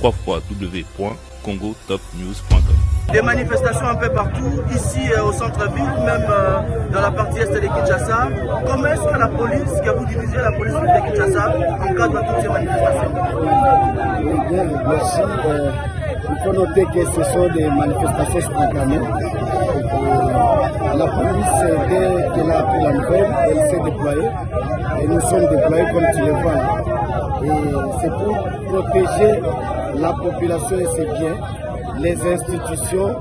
www.congotopnews.com. Des manifestations un peu partout, ici au centre-ville, même dans la partie est de Kinshasa. Comment est-ce que la police, que vous divisez la police de Kinshasa, encadre toutes ces manifestations? Bien, merci. Il faut noter que ce sont des manifestations spontanées. La police, dès qu'elle a appris la nouvelle, elle s'est déployée. Et nous sommes déployés comme tu le vois. Et c'est pour protéger la population et ses biens, les institutions,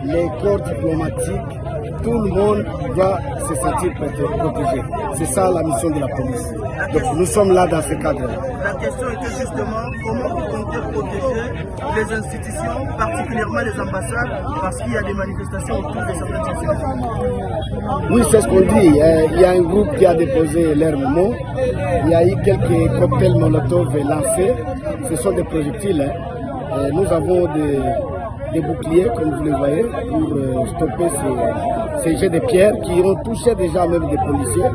les corps diplomatiques. Tout le monde doit se sentir protégé. C'est ça la mission de la police. Donc nous sommes là dans ce cadre-là. La question était justement comment vous comptez protéger les institutions, particulièrement les ambassades, parce qu'il y a des manifestations autour de certaines institutions. Oui, c'est ce qu'on dit. Il y a un groupe qui a déposé leur mémo. Il y a eu quelques cocktails Molotov lancés. Ce sont des projectiles. Nous avons des boucliers, comme vous le voyez, pour stopper ces jets de pierres qui ont touché déjà même des policiers.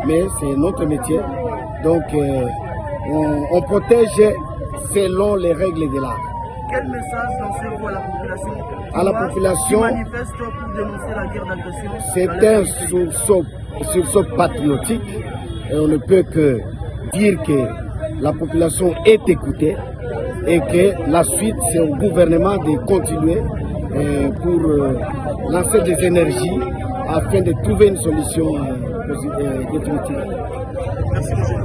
Mais c'est notre métier. Donc, on protège selon les règles de l'art. Quel message lancez-vous à la population? À la population, qui manifeste pour dénoncer la guerre d'agression? C'est un sursaut patriotique. Et on ne peut que dire que la population est écoutée et que la suite, c'est au gouvernement de continuer pour lancer des énergies afin de trouver une solution définitive. Merci, monsieur.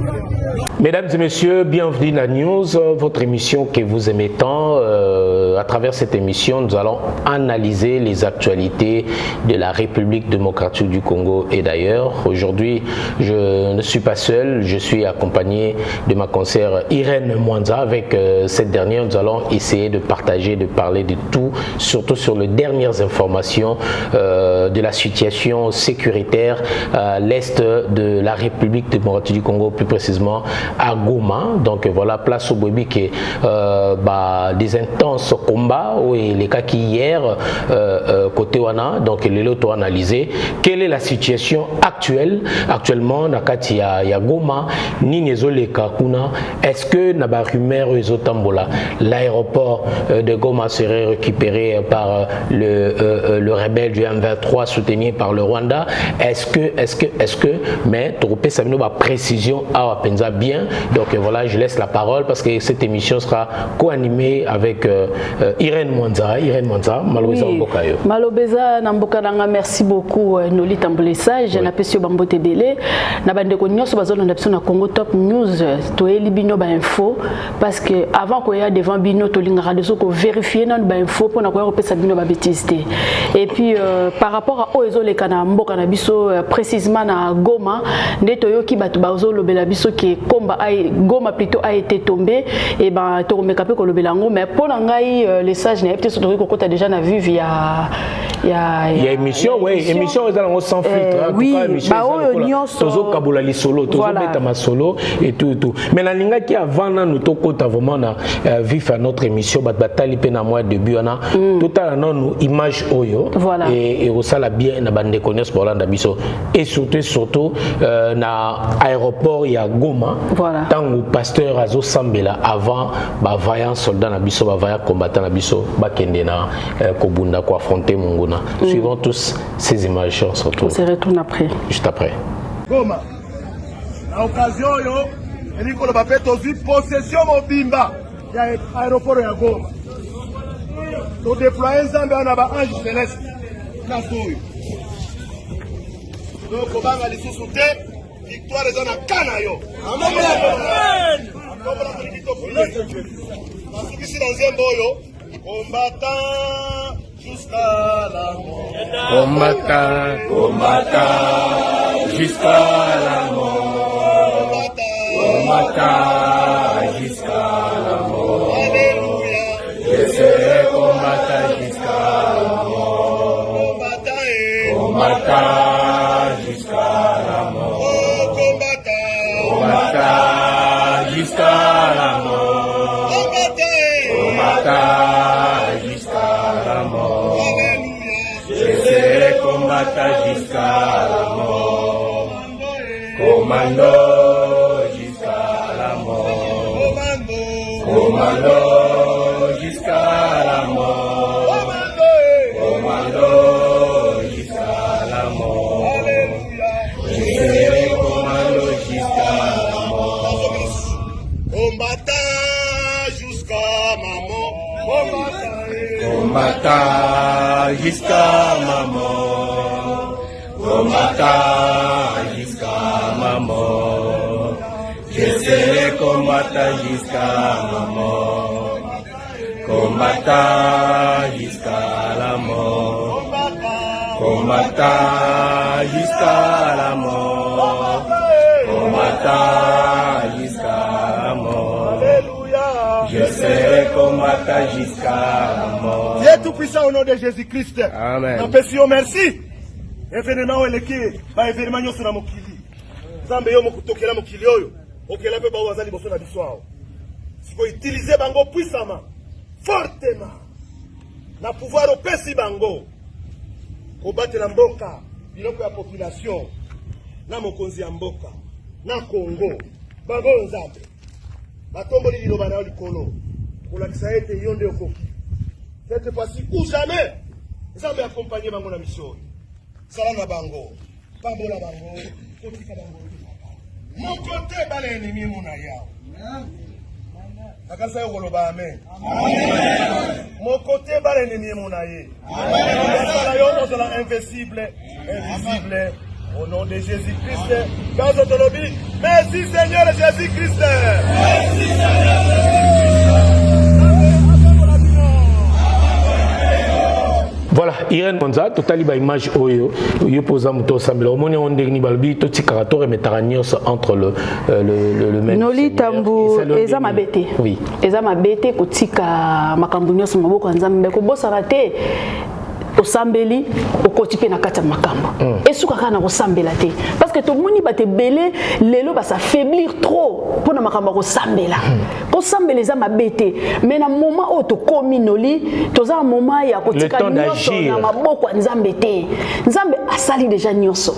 Mesdames et messieurs, bienvenue à News, votre émission que vous aimez tant. À travers cette émission, nous allons analyser les actualités de la République démocratique du Congo et d'ailleurs. Aujourd'hui, je ne suis pas seul, je suis accompagné de ma conseillère Irène Mwanza. Avec cette dernière, nous allons essayer de partager, de parler de tout, surtout sur les dernières informations de la situation sécuritaire à l'est de la République démocratique du Congo, plus précisément à Goma. Donc voilà, place au Bobi qui des intenses combats et les cas qui hier côté wana donc les lots analysé quelle est la situation actuellement na kati ya Goma ni nezoleka kuna. Est-ce que na ba rumeur ezotambola l'aéroport de Goma serait récupéré par le rebelle du M23 soutenu par le Rwanda? Est-ce que mais tropé ça ba précision à penza bien. Donc voilà, je laisse la parole parce que cette émission sera co-animée avec Irène Mwanza. Irène Mwanza, Malobeza Mbokayo. Malobeza Nambokaranga, merci beaucoup Noli Tambolesa, je n'appelle sur Bambote Belé. Na bande ko nyonso bazolo na biso na Congo Top News to elibino ba info parce que avant ko ya devant bino to lingara de ko vérifier nan ba info pour na ko repesa bino ba bêtise. Et puis par rapport à oezo le kana mboka na biso précisément na Goma ndeto yoki batu bazolo bela biso qui combat Goma plutôt a été tombé et ben to remeka pe ko lobelango mais pour ngai les sages n'a peut-être surtout qu'on a déjà vu via émission émission ils sans filtre oui tozo kabula li solo tozo beta ma solo et tout mais la linga qui avant nous to kota vraiment na vif à notre émission batali pe na mois début on a total non image oyo et au sala bien na bande connaissent pour landa biso et surtout na aéroport ya Goma tango pasteur azo sambela avant ba vaillant soldat na biso ba vaillant combattant na biso bakende na kobunda ko affronter Munguna. Suivons tous ces images on se retrouve. On se retourne après. Juste après. Goma. Na occasion yo eliko lo bapeto zi possession mobimba ya aéroport ya Goma. To déployer Nzambe na ba ange céleste na soyo. Donc banga lisusu te victoire eza na kana yo. Amen. Ici dans Nzembo yo combattant jusqu'à la mort. Combattant jusqu'à la mort. Combattant jusqu'à la mort. Alléluia. Je serai combattant jusqu'à la mort. Combattant jusqu'à la mort. Combattant jusqu'à la mort. Combattant jusqu'à la mort. Je serai combattant jusqu'à la mort. Commando jusqu'à la mort. Commando combattre jusqu'à ma mort, combattre jusqu'à ma mort, je serai combattant jusqu'à ma mort, combattant jusqu'à la mort, combattant jusqu'à la mort, combattant jusqu'à la mort. Je serai combattant jusqu'à la mort. Dieu tout-puissant au nom de Jésus-Christ. Amen. Napesio merci. Événement eleki ba événement nyonso na mokili. Nzambe yo mokutokela mokili oyo. Okela pe ba wazali boso na biso awo. Siko utiliser bango puissamment, fortement. Na pouvoir opesi bango. Kobatela mboka, biloko ya population. Na mokonzi ya mboka. Na Congo. Bango nzambe. Batomboli liloba na yo likolo. Kolakisa ete yo nde okoki. Cette fois-ci ou jamais, nzambe accompagner bango na mission. Sala na bango, pambola bango, kotika bango. Mon côté bala ennemi mona yao. Akasa yo koloba amen. Mon côté bala ennemi mona ye. Sala yo ozala invincible, invisible. Au nom de Jésus-Christ, dans notre lobby, merci Seigneur Jésus-Christ. Merci Seigneur Voilà, Irène Monza, totali ba image oyo, yo posa muto sambela. Omoni on degni balbi to tikarato remetara nyos entre le même. Noli tambu eza mabete. Oui. Eza mabete ko tika makambu nyos maboko nzambe ko bosara te. Osambeli okotipe na kati ya makambo esuka kana kosambela te parce que to moni ba te belé lelo ba s'affaiblir trop pour na makambo kosambela kosambela za mabete mais na moment o to kominoli toza un moment ya kotika nyonso na maboko ya nzambe te nzambe asali déjà nyonso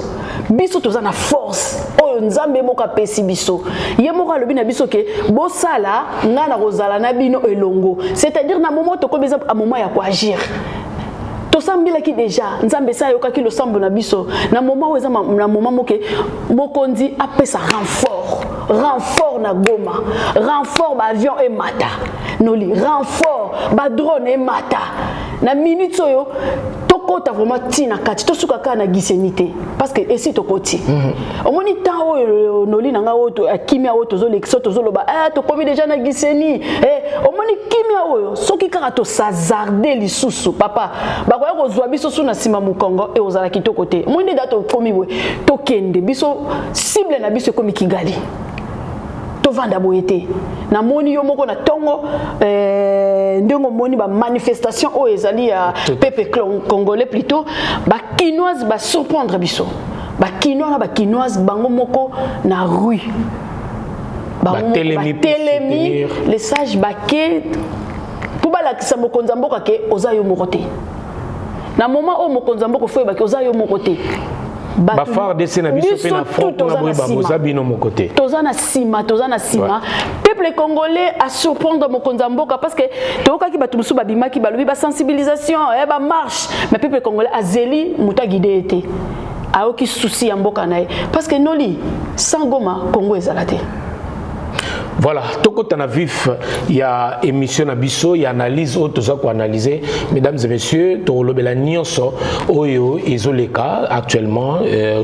biso toza na force oyo nzambe moka pesi biso ye moka lobi na biso ke bosala ngana kozala na bino elongo c'est-à-dire na moment to ko beza a moment ya ko agir tosambila ki déjà nzambe sa yoka ki lo sambo na biso na moment où na moment moke mokonzi apesa renfort na Goma renfort ba avion et mata noli renfort ba drone et mata na minute oyo tokota vraiment tina kati tosuka ka na gisenité parce que esi tokoti omoni temps oyo noli nanga oto akimia oto zo lekso to zo loba to komi déjà na giseni omoni kimia oyo soki kaka to sazarder lisusu papa bakoya kozwa biso suna sima mukongo e ozala kitoko te omoni dato komi we tokende biso cible na biso komi Kigali tovanda boyete na moni yo moko na tongo ndongo moni ba manifestation o ezali ya peuple congolais plutôt ba kinoise ba surprendre biso ba kinoise bango moko na rue ba telemi les sages baké pour ba la kisa mokonza mboka ke oza yo moko te na moment o mokonza mboka fo ba ke oza yo moko te ba far de na biso pe na front na boy ba boza bino mon côté tozana sima peuple congolais a surprendre mokonza mboka parce que toka ki batu musu babimaki balobi ba sensibilisation ba marche mais peuple congolais azeli muta guidé été a oki souci ya mboka nae parce que noli sans Goma Congo ezalate. Voilà, toko tana vif, il y a émission na biso, il y a analyse autre ça qu'on analyser. Mesdames et messieurs, to lobela nyonso oyo ezoleka actuellement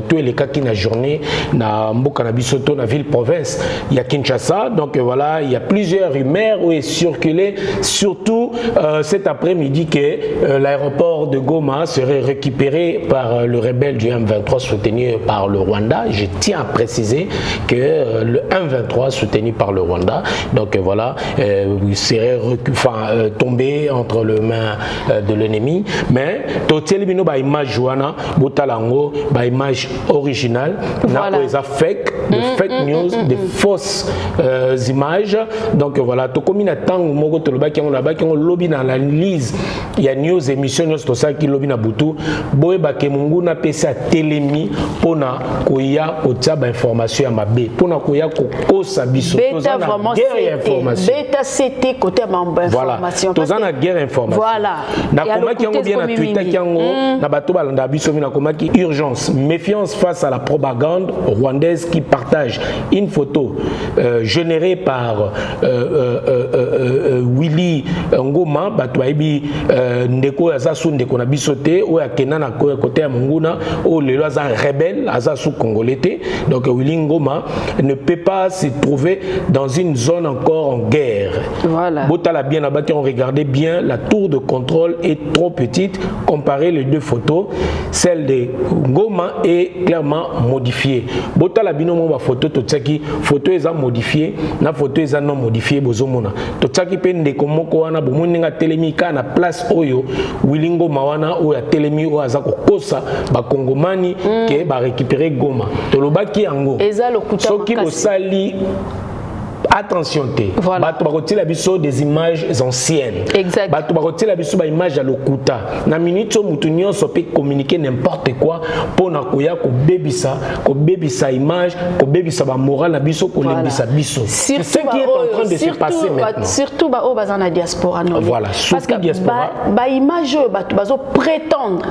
tous les cas qui na journée na mboka na biso to na ville province, il y a Kinshasa. Donc voilà, il y a plusieurs rumeurs où est circulé surtout cet après-midi que l'aéroport de Goma serait récupéré par le rebelle du M23 soutenu par le Rwanda. Je tiens à préciser que le M23 soutenu par le Rwanda, donc voilà, il serait tombé entre les mains de l'ennemi. Mais totiel bino ba image joana botalango ba image originale na oza fake de fake news, de fausses images. Donc voilà, to komi na tango moko to lobaki on lobaki on lobby na analyse il y a news émission news to ça qui lobby na butu boye ba ke mungu na pesa telemi pona koya otia ba information ya mabe pona koya ko kosa biso to Beta vraiment Beta c'était côté information. Voilà. Tozana guerre information. Voilà. Na koma ki yango bien na Twitter ki yango na bato balanda biso na koma ki urgence, méfiance face à la propagande rwandaise qui partage une photo générée par Willy Ngoma bato aibi ndeko azasu ndeko na bisote o akena na côté ya munguna o lelo aza rebelle azasu congolais. Donc Willy Ngoma ne peut pas se trouver dans une zone encore en guerre. Voilà. Botala bien là-bas, on regardait bien, la tour de contrôle est trop petite. Comparez les deux photos, celle de Ngoma est clairement modifiée. Botala bien ma photo, totsaki photo est modifiée, na photo est non modifiée. Bozomona. Totsaki pende komoko wana bomoninga telemika na place oyo Willy Ngoma wana oya telemi o azako kosa ba kongomani ke ba récupérer Goma. Tolobaki yango. Soki bosali attention te. Bato bakotila biso des images anciennes. Exact. Bato bakotila biso ba image à lokuta. Na minute mutu nyonso pe communiquer n'importe quoi pona koya ko bebisa image, ko bebisa ba moral na biso ko lembisa biso. C'est ce qui est en train de se passer maintenant. Surtout ba o bazana diaspora no. Voilà, parce que diaspora ba image bato bazo prétendre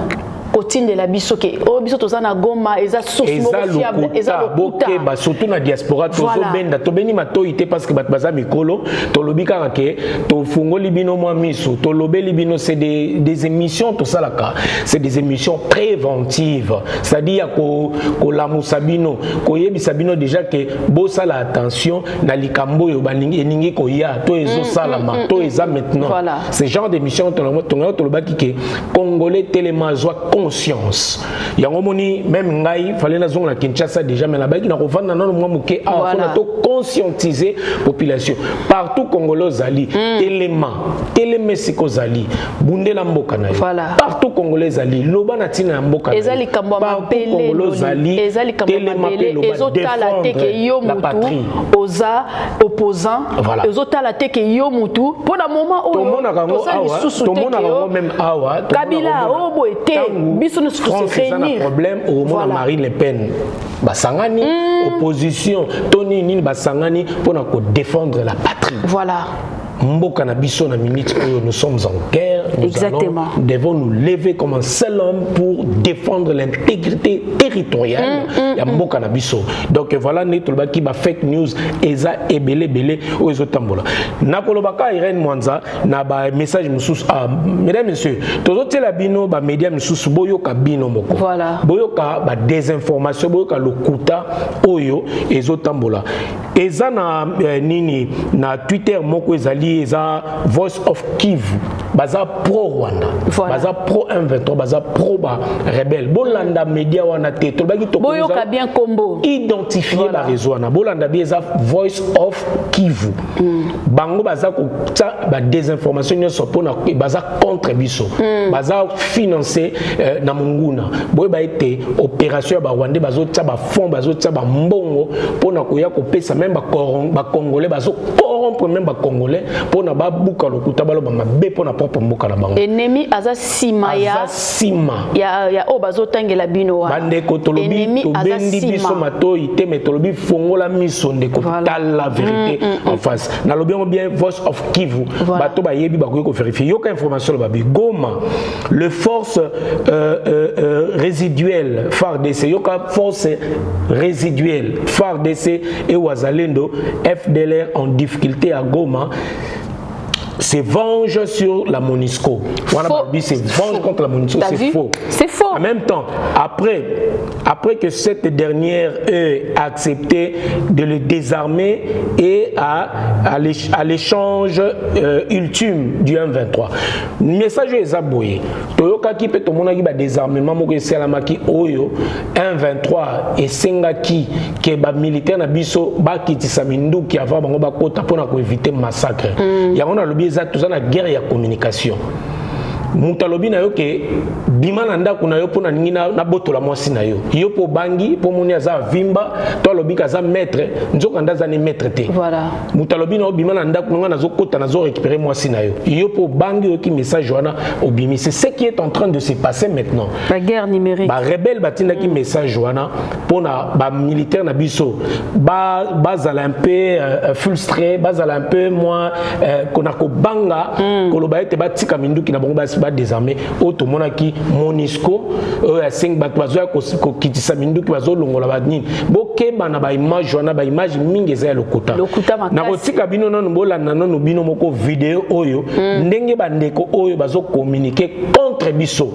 Cotine de la bisoke o biso tozana Goma eza source fiable eza lokuta ba surtout na diaspora tozo benda to beni matoite parce que bat baza mikolo to lobika ke to fungoli bino mwa miso to lobeli bino c'est des émissions to salaka c'est des émissions préventives c'est-à-dire ko la musabino ko yebisa bino déjà que bo sala attention na likambo yo baningi eningi ko ya to ezo salama to eza maintenant ce genre d'émission to lobaki ke congolais tellement conscience. Yango moni même ngai fallait na zonga Kinshasa déjà mais là-bas qui na kovanda na mwa muke a faut to conscientiser population partout congolais zali élément siko zali bunde la mboka na partout congolais zali loba na tina na mboka ezali kambo mapele ezali kambo mapele ezotala teke yo mutu oza opposant ezotala teke yo mutu pona moment o to mona kango même awa Kabila obo ete biso nous se réunir problème au moment de Marine Le Pen basangani opposition Tony Nini basangani pour défendre la patrie. Voilà. Mboka na biso na minute où nous sommes en guerre, nous devons nous lever comme un seul homme pour défendre l'intégrité territoriale ya Mboka na biso. Donc voilà netolba ki ba fake news eza ebele o ezotambola. Na kolobaka Irene Mwanza na ba message mususu mesdames messieurs, tozotela bino ba média mususu boyoka bino moko. Voilà. Boyoka ba désinformation boyoka lokuta oyo ezotambola. Eza na nini na Twitter moko ezali eza Voice of Kivu baza pro Rwanda baza pro M23 baza pro ba rebelle bolanda media wana te tolbaki to boyoka bien combo identifier la réseau wana bolanda bien eza Voice of Kivu bango baza ko ba désinformation nyonso pona baza contre biso baza financer na munguna boye ba été opération ba Rwanda bazo tsa ba fond bazo tsa ba mbongo pona koya ko pesa même ba congolais bazo corrompre même ba congolais pona ba buka lokuta baloba mabe pona propre mboka na bango ennemi aza sima ya o bazotangela bino wa bande ko tolobi to bendi biso matoi te metolobi fongola miso ndeko tal la vérité en face na lobiongo bien Voice of Kivu bato ba yebi ba ko vérifier yoka information lo babi Goma le force résiduelle FARDC yoka force résiduelle FARDC et Wazalendo FDLR en difficulté à Goma se venge sur la MONUSCO. Se venge contre la MONUSCO, c'est faux. C'est faux. En même temps, après que cette dernière ait accepté de le désarmer et à l'échange ultime du M23. Message est aboyé. Toyoka ki pe tomonaki ba désarmement moko esalamaki oyo M23 et sengaki ke ba militaire na biso ba kitisa minduki avant bango ba kota pona ko éviter massacre. Ya on a lobby ça tout ça na guerre ya communication. mutalobi na yo ke bima na ndako na yo pona ningi na botola mwasi na yo yo po bangi po moni aza vimba to lobi kaza maître nzoka ndaza ni maître te voilà mutalobi na bima na ndako nga nazo kota nazo récupérer mwasi na yo yo po bangi yo ki message wana obimi c'est ce qui est en train de se passer maintenant la guerre numérique ba rebelle batinda ki message wana pona ba militaire na biso bazala un peu frustré bazala un peu moins konako banga koloba ete batika minduki na bango ba désarmé auto monaki Monisco a 5 bato bazo ko kitisa minduki bazo longola ba nini bokeba na ba image wana ba image mingi za lokota na kotika bino nanu bolanda nanu bino moko vidéo oyo ndenge bandeko oyo bazo communiquer contre biso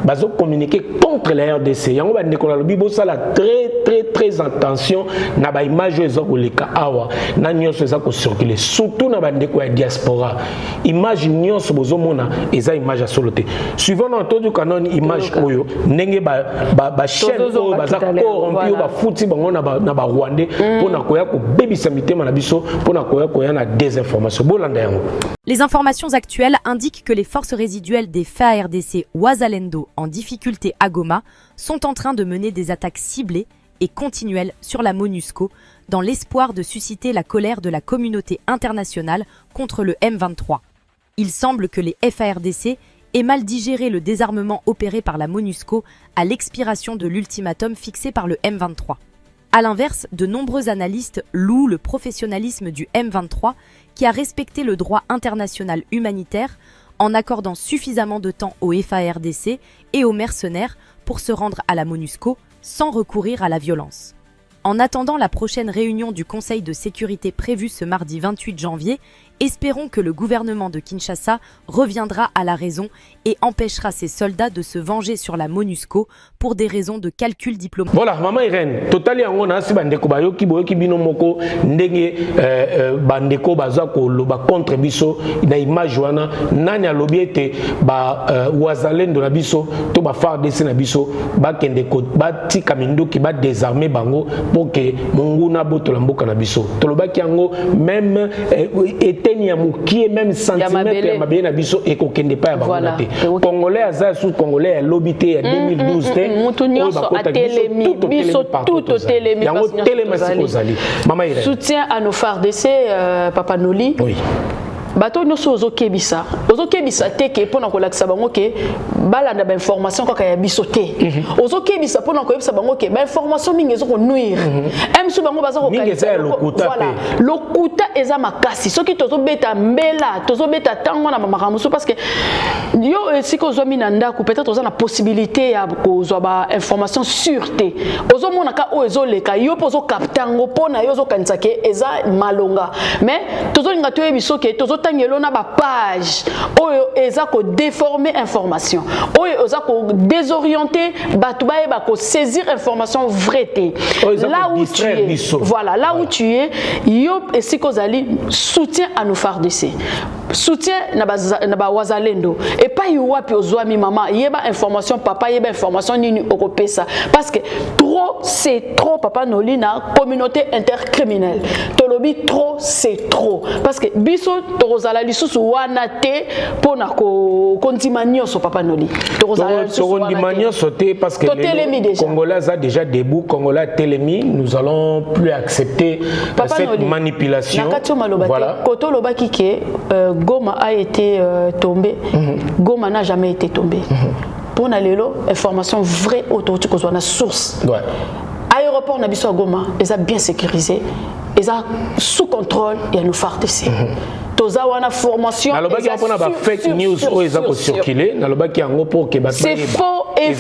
bazo communiquer contre la RDC yango bandeko na lobi bosala très attention na ba image ezo koleka awa na nyonso eza ko circuler surtout na bandeko ya diaspora image nyonso bozomona eza image ya solo te suivant na todo canon image oyo ndenge ba chaîne oyo baza corrompu ba futi bango na ba Rwandais pona koya ko bebisa mitema na biso pona koya na désinformation bolanda yango. Les informations actuelles indiquent que les forces résiduelles des FARDC Ouazalendo en difficulté à Goma sont en train de mener des attaques ciblées et continuelles sur la MONUSCO dans l'espoir de susciter la colère de la communauté internationale contre le M23. Il semble que les FARDC aient mal digéré le désarmement opéré par la MONUSCO à l'expiration de l'ultimatum fixé par le M23. A l'inverse, de nombreux analystes louent le professionnalisme du M23 qui a respecté le droit international humanitaire en accordant suffisamment de temps aux FARDC et aux mercenaires pour se rendre à la MONUSCO sans recourir à la violence. En attendant la prochaine réunion du Conseil de sécurité prévue ce mardi 28 janvier, espérons que le gouvernement de Kinshasa reviendra à la raison et empêchera ses soldats de se venger sur la MONUSCO pour des raisons de calcul diplomatique. Voilà, maman Irène, totali yango na si bandeko bayoki boyoki bino moko ndenge bandeko bazako loba contre biso na image wana nani alobi ete ba Ouazalendo na biso to ba FARDC na biso ba kende ko ba tika minduki ba désarmer bango pour que monguna botola mboka na biso. Tolobaki yango même eteni ya mukie même centimètre ya mabele na biso e ko kende pa ya bango te. Congolais aza sous Congolais ya lobité ya 2012 te. Soutien à nos FARDC, Papa Noli. Oui. Bato nyoso ozokebisa te ke pona ko lakisa bango ke balanda ba information ko ya biso te ozokebisa pona ko yebisa bango ke ba information mingi ezoko nuire emsu bango baza ko voilà lokuta eza makasi soki tozobeta mbela tozobeta tango na mamamusu parce que yo siko zo minanda ko peut-être oza na possibilité ya kozwa ba information sûreté ozomona ka o ezoleka yo pozo kaptango pona yo zo kanisa ke eza malonga mais tozolinga to yebiso ke tangelo na ba page oyo eza ko déformer information oyo eza ko désorienter batu ba eba ko saisir information vraie té là où tu es voilà là où tu es yo esiko zali soutien à nos FARDC soutien na ba Ouazalendo et pas yo wapi ozwami maman yeba information papa yeba information nini okopesa parce que trop c'est trop Papa Noli na communauté intercriminelle tolobi trop c'est trop parce que biso tozala lisusu wana te pona ko kondimanyo so Papa Noli tozala kondimanyo sauté parce que les Congolais a déjà debout Congolais télémi nous allons plus accepter cette manipulation voilà koto lobaki ke Goma a été tombé Goma n'a jamais été tombé pour na lelo information vraie autour de la source aéroport na biso Goma ils a bien sécurisé ils a sous contrôle et nous FARDC toza wana formation nalobaki mpona ba fake news oyo eza ko circuler nalobaki yango pour que c'est faux et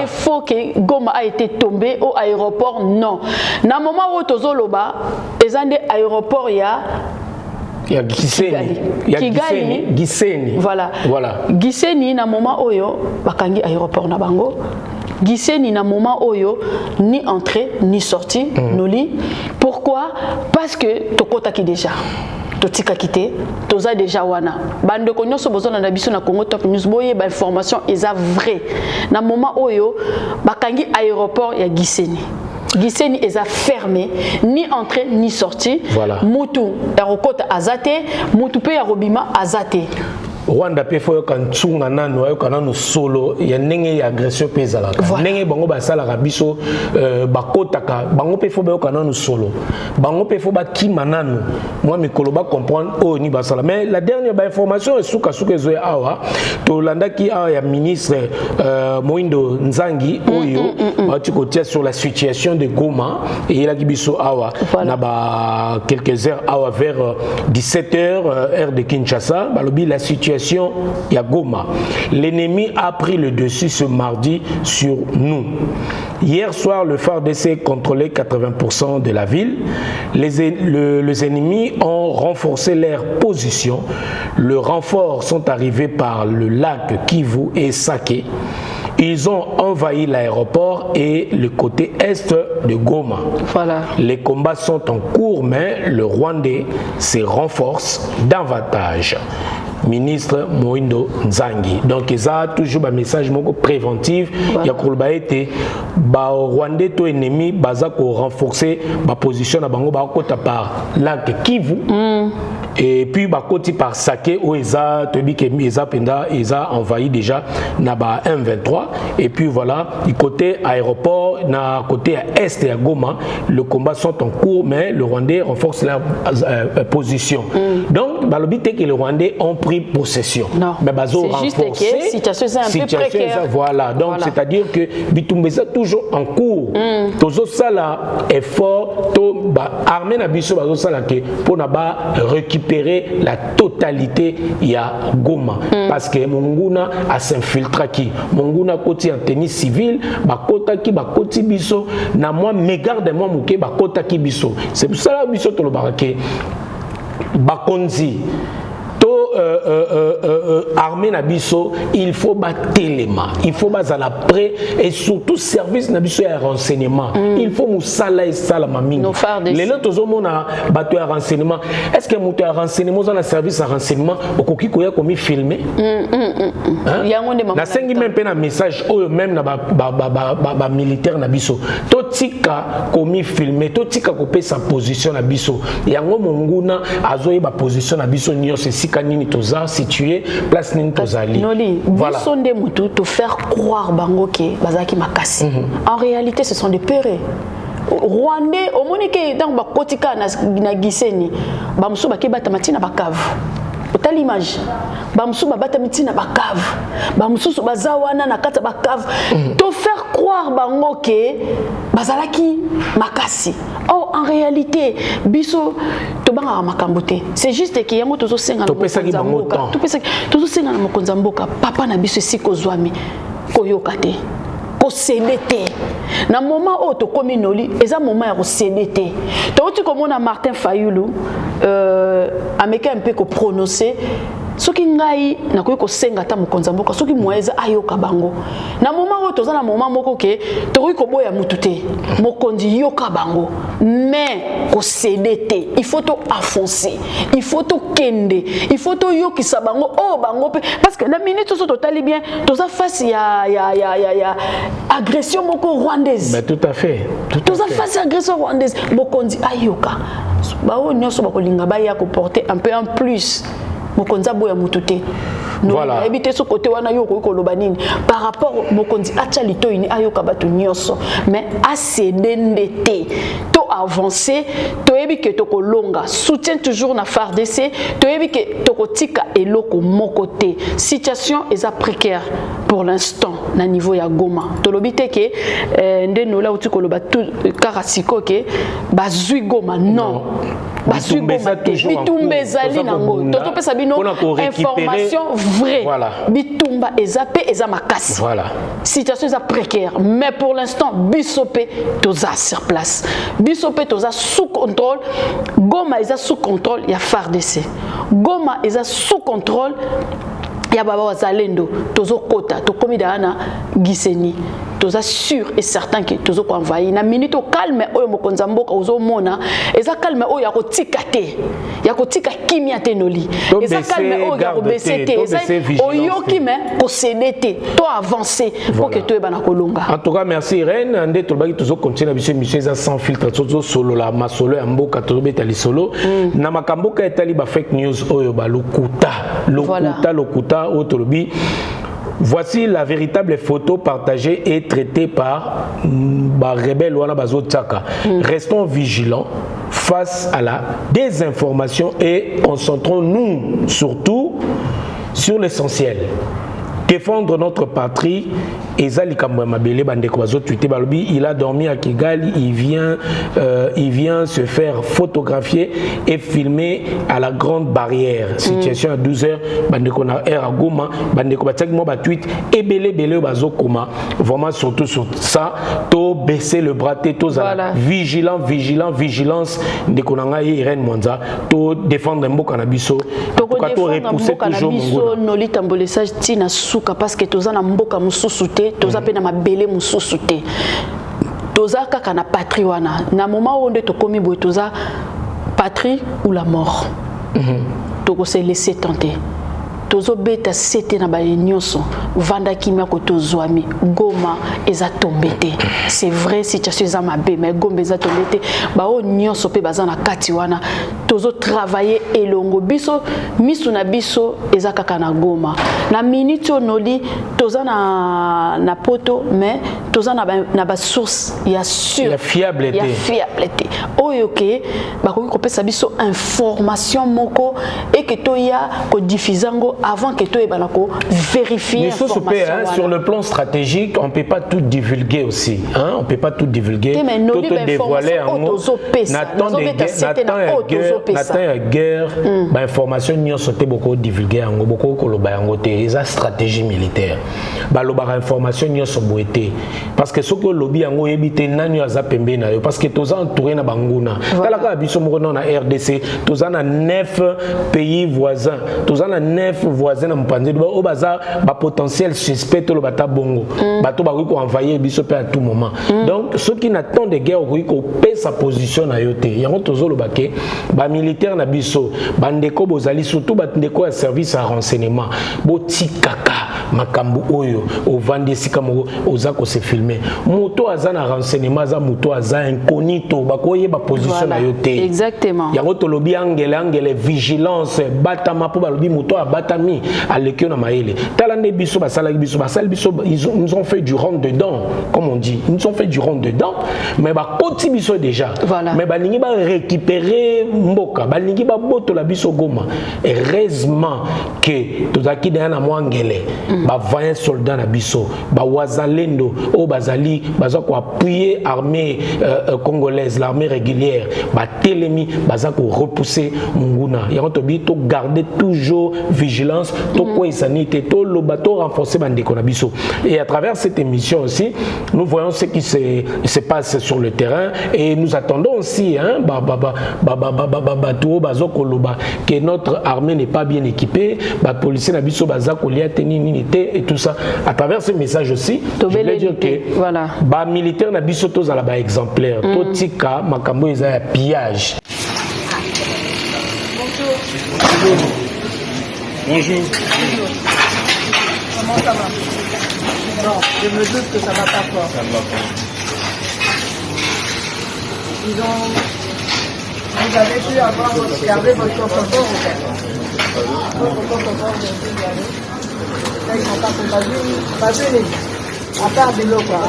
faux que Goma a été tombé au aéroport non na moment où tozoloba ezande aéroport ya Giseni. Voilà. Giseni na moment oyo bakangi aéroport na bango. Giseni na moment oyo ni entrée ni sortie Noli. Pourquoi? Parce que tokota ki déjà. Totika kité, toza déjà wana. Bande ko nyoso bozona na biso na Congo Top News boye ba information eza vrai. Na moment oyo bakangi aéroport ya Giseni. Giseni est fermé, ni entrée ni sortie. Voilà. Mutu Yarokota Azate, Mutupe Yarobima Azate. Rwanda pe fo kan tsunga nano yo kanano solo ya ndenge ya agression pe zalaka ndenge bango basala biso bakotaka bango pe fo ba kanano solo bango pe fo ba kima nano moi mikolo ba comprendre o ni basala mais la dernière information est suka zo awa to landaki awa ya ministre Moindo Nzangi oyo ba tikotia sur la situation de Goma et il a biso awa na ba quelques heures awa vers 17h heure de Kinshasa balobi la situation ya Goma. L'ennemi a pris le dessus ce mardi sur nous. Hier soir, le FARDC contrôlait 80% de la ville. Les ennemis ont renforcé leur position. Le renfort sont arrivés par le lac Kivu et Saké. Ils ont envahi l'aéroport et le côté est de Goma. Voilà. Les combats sont en cours, mais le Rwandais se renforce davantage. Ministre Moindo Nzangi. Donc, il y a toujours un message préventif. Il y a été Rwandais to ennemi, bazako renforcer ma position à Bango Bakota par lac Kivu. Et puis bakoti par Saké où ils ont envahi déjà Naba M23. Et puis voilà, du côté aéroport, na côté est et à Goma, le combat sont en cours, mais le Rwandais renforce leur position. Donc, balobité que les Rwandais ont pris possession. Non, mais c'est juste que la situation est un peu précaire. Voilà, donc c'est-à-dire que Bitumbeza toujours en cours. Tozo sala effort, to armée na biso bazo sala que pour naba récupérer la totalité ya Goma parce que Monguna a s'infiltré qui Monguna koti en tennis civil bakota ki bakoti biso na moi mégarde moi muke bakota ki biso. C'est pour ça biso to lo barake bakonzi armée nabiso, il faut battre les mains, il faut battre la prêt et surtout service nabiso et renseignement. Il faut moussala et salama mingi. Les autres hommes ont battu un renseignement. Est-ce que mon renseignement dans le service à renseignement au coquille koya comme filmé? Na sengi même un message ou même na ba militaire nabiso. Totika comme filmé, totika kopé sa position nabiso. Yango monguna azoye ba position nabiso nyo se sikanini toza situé place nini tozali. Noli, voilà. Ils sont des moutous te faire croire bango ke bazaki makasi. En réalité ce sont des pérés. Rwandais au monike dans ba kotika na giseni ba muso ba kebata matina ba cave. Autant l'image ba muso ba bata matina ba cave. Ba muso ba zawana na kata ba cave. Te faire croire bango ke bazalaki makasi. Oh en réalité biso to banga makambote. C'est juste que yango tozo senga na mokonzamboka. Tozo senga na mokonzamboka papa na biso siko zwami koyoka te. Ko céder na moment où to komi noli eza moment ya ko céder to tu komona Martin Fayulu ameka un peu ko prononcer soki ngai na ko senga ta mokonzamboka soki moeza ayoka bango na moment où toza na moment moko ke to ko boya mutute mokonzi yoka bango mais ko céder il faut to affoncer il faut to kende il faut to yokisa bango oh bango parce que la minute to totali bien toza face ya agression moko rwandaise. Mais tout à fait. Toza face à agression rwandaise mokonzi ayoka ba o nyoso ba ko linga ba ya ko porter un peu en plus mokonza boya mutute. Voilà. Éviter ce côté wana yo ko lobanini par rapport mokonzi acha lito ini ayoka batu nyoso mais asedendete to avancer to ebi ke to ko longa soutient toujours na FARDC to ebi ke to ko tika eloko mokote situation est précaire pour l'instant na niveau ya Goma to lobite ke ndeno la uti ko loba tout karasiko ke bazui Goma non bazui Goma bitumbezali nango to pesa bino information vrai. Voilà. Bitumba ezapé eza makasi. Voilà. Situation est précaire, mais pour l'instant Bissopé toza sur place. Bissopé toza sous contrôle. Goma est sous contrôle, il y a FARDC. Goma est sous contrôle. Ya baba wazalendo tozo kota to komida na giseni toza sûr et certain que tozo ko envoyer na minute au calme oyo mokonza mboka ozo mona eza calme oyo ya kotika te ya kotika kimia te noli eza calme oyo ya kobese te eza oyoki me ko céder te to avancer pour que to ebana kolonga. En tout cas merci Irène ande to baki tozo continuer biso mission eza sans filtre tozo solo la masolo ya mboka tozo betali solo na makamboka etali ba fake news oyo ba lokuta otolobi. Voici la véritable photo partagée et traitée par Rebelle Wana Bazo Tsaka. Restons vigilants face à la désinformation et concentrons-nous surtout sur l'essentiel. Défendre notre patrie. Il a dormi à Kigali, il vient se faire photographier et filmer à la grande barrière. Situation à 12h, bandekona air à Goma, bandekona tsekmo ba tweet et belé bazo koma. Vraiment surtout sur ça, to baisser le bras to vigilance ndekona Irène Mwanza, to défendre mboka na biso, to repousser toujours mboka noli tambolesage tina suka parce que toza na mboka mususu toza pe na mabele mususu te toza kaka na patrie wana na moment où nde tokomi boye toza patrie ou la mort toko se laisser tenter tozo beta sete na ba nyonso vanda kimia ko tozwami Goma eza tombete c'est vrai situation eza mabe mais Goma eza tombete ba o nyonso pe baza na kati wana tozo travailler elongo biso misu na biso eza kaka na Goma na minute onoli toza na poto mais toza na ba source ya sûr ya fiable oyo ke ba ko pesa biso information moko et que to ya ko diffusango avant que toi vérifier l'information. Sur le plan stratégique, on ne peut pas tout divulguer aussi. Hein? On ne peut pas tout divulguer. Tout te dévoiler en haut. Nathan guerre, information n'y a sauté beaucoup divulguer en haut, beaucoup de la stratégie militaire. Information n'y a sauté. Parce que ce que le lobby en haut évite n'ani a zapembe na parce que tous entourés na banguna. Talaka abiso morono na RDC, tous en 9 pays voisins, tous en 9 voisins na mpanze ba baza ba potentiel suspect to le bata bongo bato ba ko envoyer biso pe à tout moment donc ceux qui n'attendent de guerre ko pe sa position na yote yango tozo lo baké ba militaire na biso bandeko bozali surtout bandeko à service à renseignement botikaka makambu oyo o vandi sika mo oza ko se filmer moto aza na renseignement za moto aza incognito ba koye ba position na yote exactement yango to lobi angele vigilance batama po ba lobi moto abatami à l'équipe na maele talande biso basala biso ils nous ont fait du rond dedans comme on dit ils nous ont fait du rond dedans mais ba koti biso déjà mais ba lingi ba récupérer mboka ba lingi ba boto la biso Goma heureusement que tozaki na mwangele ba voyant soldat na biso ba wazalendo o bazali baza ko appuyer armée congolaise l'armée régulière ba telemi baza ko repousser nguna yango to bi to garder toujours vigilance to quoi sanité to le bateau renforcer bandeko na biso et à travers cette émission aussi nous voyons ce qui se passe sur le terrain et nous attendons aussi que notre armée n'est pas bien équipée ba policier na biso baza ko lia tenir et tout ça à travers ce message aussi je veux dire que voilà ba militaire na biso to za la ba exemplaire to tika makambo eza ya pillage. Bonjour. Comment ça va? Non, je me doute que ça va pas fort. Ça va pas. Vous avez pu garder votre confort au fait. Votre confort, vous avez pu garder. Là, ils sont pas basés. À part de l'eau, quoi.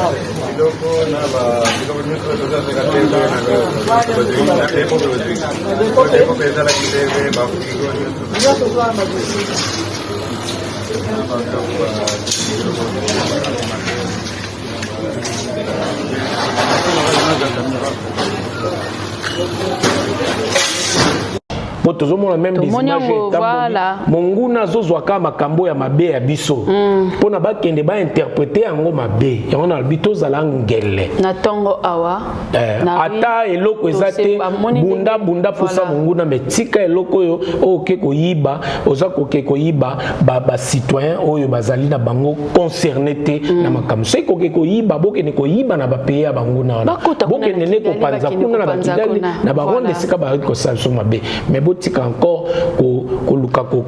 Moto tozomona même des images voilà. monguna zozwaka makambo ya mabe ya biso pona bakende ba interpréter yango mabe yango na bito zala ngele na tongo awa ata eloko ezate bunda posa monguna metika eloko yo oke koyiba oza koke koyiba ba citoyen oyo bazali na bango concerné te na makambo se koke koyiba bokene koyiba na ba pays ya banguna wana bokene ne ko panza kuna na bakidali na baronde sika ba ko salso mabe mais botika encore ko luka ko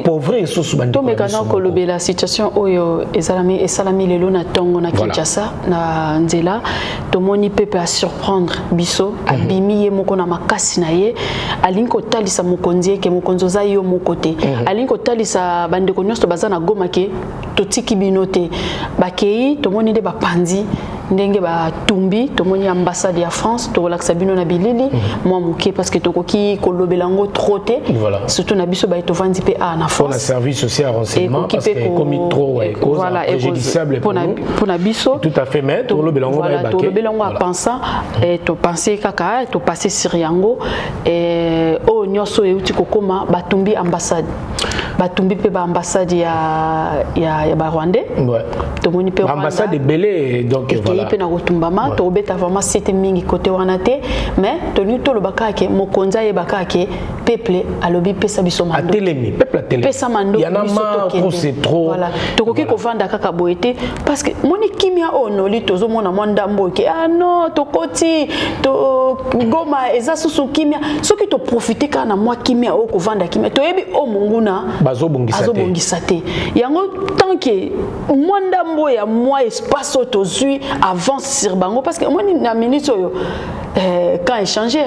pauvre sous bandi to mekana ko lobela situation oyo esalami lelo na tongo na Kinshasa na nzela to moni pepe à surprendre biso abimi ye moko na makasi na ye alinko talisa mokonzi ke mokonzo za yo mokote alinko talisa bandeko nyonso baza na Goma ke totiki binote bakei to moni de bapanzi ndenge ba tumbi to moni ambassade ya France to relaxa bino na bilili moi muke parce que tokoki kolobelango troté surtout na biso ba to vandi pe na France pour la service social renseignement parce que comme trop cause préjudiciable pour na biso tout à fait mais to lobelango ba baké to lobelango a pensant et to penser kaka to passer sur yango et o nyoso euti kokoma ba tumbi ambassade batumbi pe ba ambassade ya ba Rwandais to moni pe ambassade de Belé donc voilà pe na kotumbama to beta vraiment c'était mingi côté wana te mais to ni to lo bakake mokonza ye bakake peuple alobi pesa biso mando atelemi peuple atelemi pesa mando biso c'est trop voilà to koki ko vanda kaka boete parce que moni kimia ono li tozo mona mwanda mboke non to koti to Goma eza susu kimia soki to profiter kana mwa kimia o ko vanda kimia to yebi o munguna azobongisa te yango tant que mwanda mbo ya mwa espace autozui avance sur bango parce que moi na minute oyo quand échanger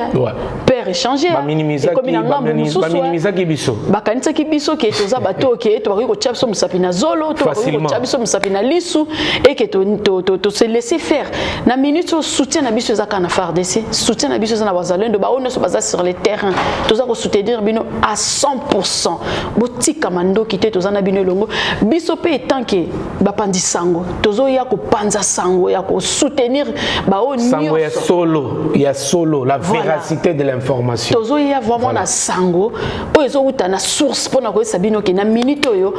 père échanger comme minimiza kibiso bakanisa kibiso ke toza bato ke to bako ko chapso musapina zolo to bako ko chapso musapina lisu et que to se laisser faire na minute o soutien na biso ezaka na FARDC soutien na biso na bazalendo ba ono so baza sur le terrain toza ko soutenir bino à 100% botika mando kité toza na bino longo biso pe tant que bapandi sango tozo ya ko panza sango ya ko soutenir ba o sango ya solo il y a solo la véracité de l'information. Tozo il y a vraiment na sango o ezo uta na source pona ko sabino ke na minute oyo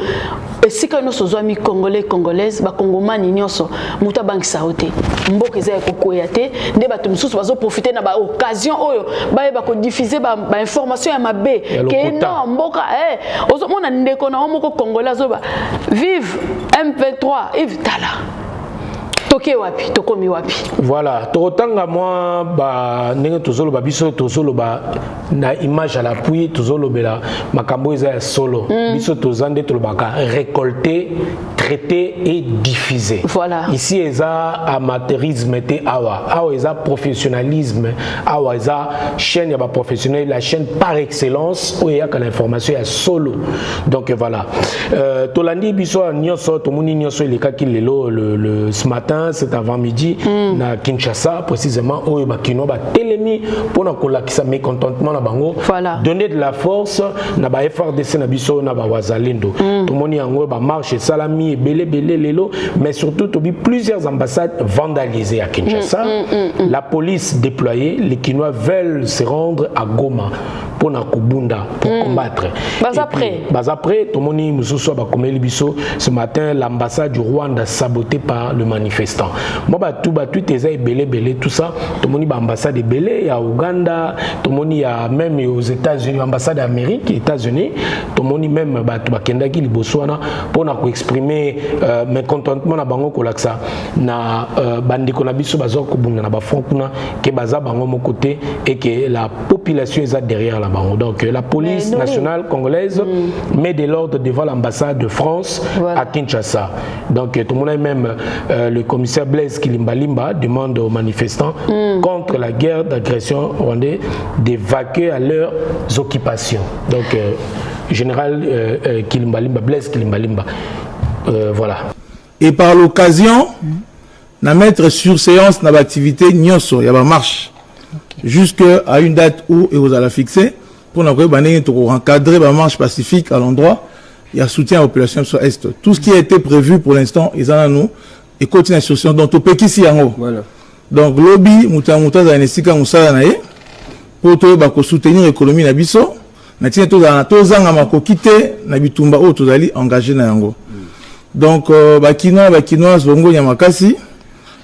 esika no sozo mi congolais congolaise ba congomani nyonso muta bank saote mboka eza ko koyate nde bato mususu bazo profiter na ba occasion oyo ba ko diffuser ba information ya mabe ke non mboka ozo mona ndeko na moko congolais zoba vive MP3 Yves Tala toke wapi tokomi wapi voilà totanga moi ba ndenge tozolo ba biso tozolo ba na image à l'appui tozolo bela makambo eza solo biso tozande tolobaka récolter traiter et diffuser voilà ici eza amateurisme te awa eza professionnalisme awa eza chaîne ya ba professionnel la chaîne par excellence où il y a que l'information ya solo donc voilà tolandi biso nyonso tomoni nyonso elekaki lelo le ce matin cet avant-midi na Kinshasa précisément oyo bakino ba telemi pona kolakisa mécontentement na bango donner de la force na ba FARDC na biso na ba wazalendo tomoni yango ba marche salami belé lelo mais surtout tobi plusieurs ambassades vandalisées à Kinshasa la police déployée les Kinois veulent se rendre à Goma pona kubunda pour combattre après tomoni mususu ba komeli biso ce matin l'ambassade du Rwanda sabotée par le manifestant moi tout eza belé tout ça tout moni ba ambassade belé ya Uganda tout moni ya même aux États-Unis ambassade d'Amérique États-Unis tout moni même ba tout bakendaki liboswana pona ko exprimer mécontentement na bango kolaksa na bandiko na biso bazo ko bunga na ba front kuna ke baza bango mon côté et que la population est derrière la bango donc la police nationale congolaise met de l'ordre devant l'ambassade de France à Kinshasa donc tout le monde même le commissaire Blaise Kilimbalimba demande aux manifestants contre la guerre d'agression rwandaise d'évacuer à leurs occupations. Donc, général Kilimbalimba, Blaise Kilimbalimba, voilà. Et par l'occasion, na mettre sur séance na l'activité nyonso, il y a une marche jusqu'à une date où vous allez fixer pour encadrer la marche pacifique à l'endroit. Il y a soutien à la population sur Est. Tout ce qui a été prévu pour l'instant, ils en ont nous. Et continue l'instruction. Donc, au Pékissi, voilà. Donc, lobby, pour soutenir l'économie d'Abisso, na tina tozanga makoki te na bitumba oyo tozali engagé na yango. Donc bakinoise bongo ya makasi.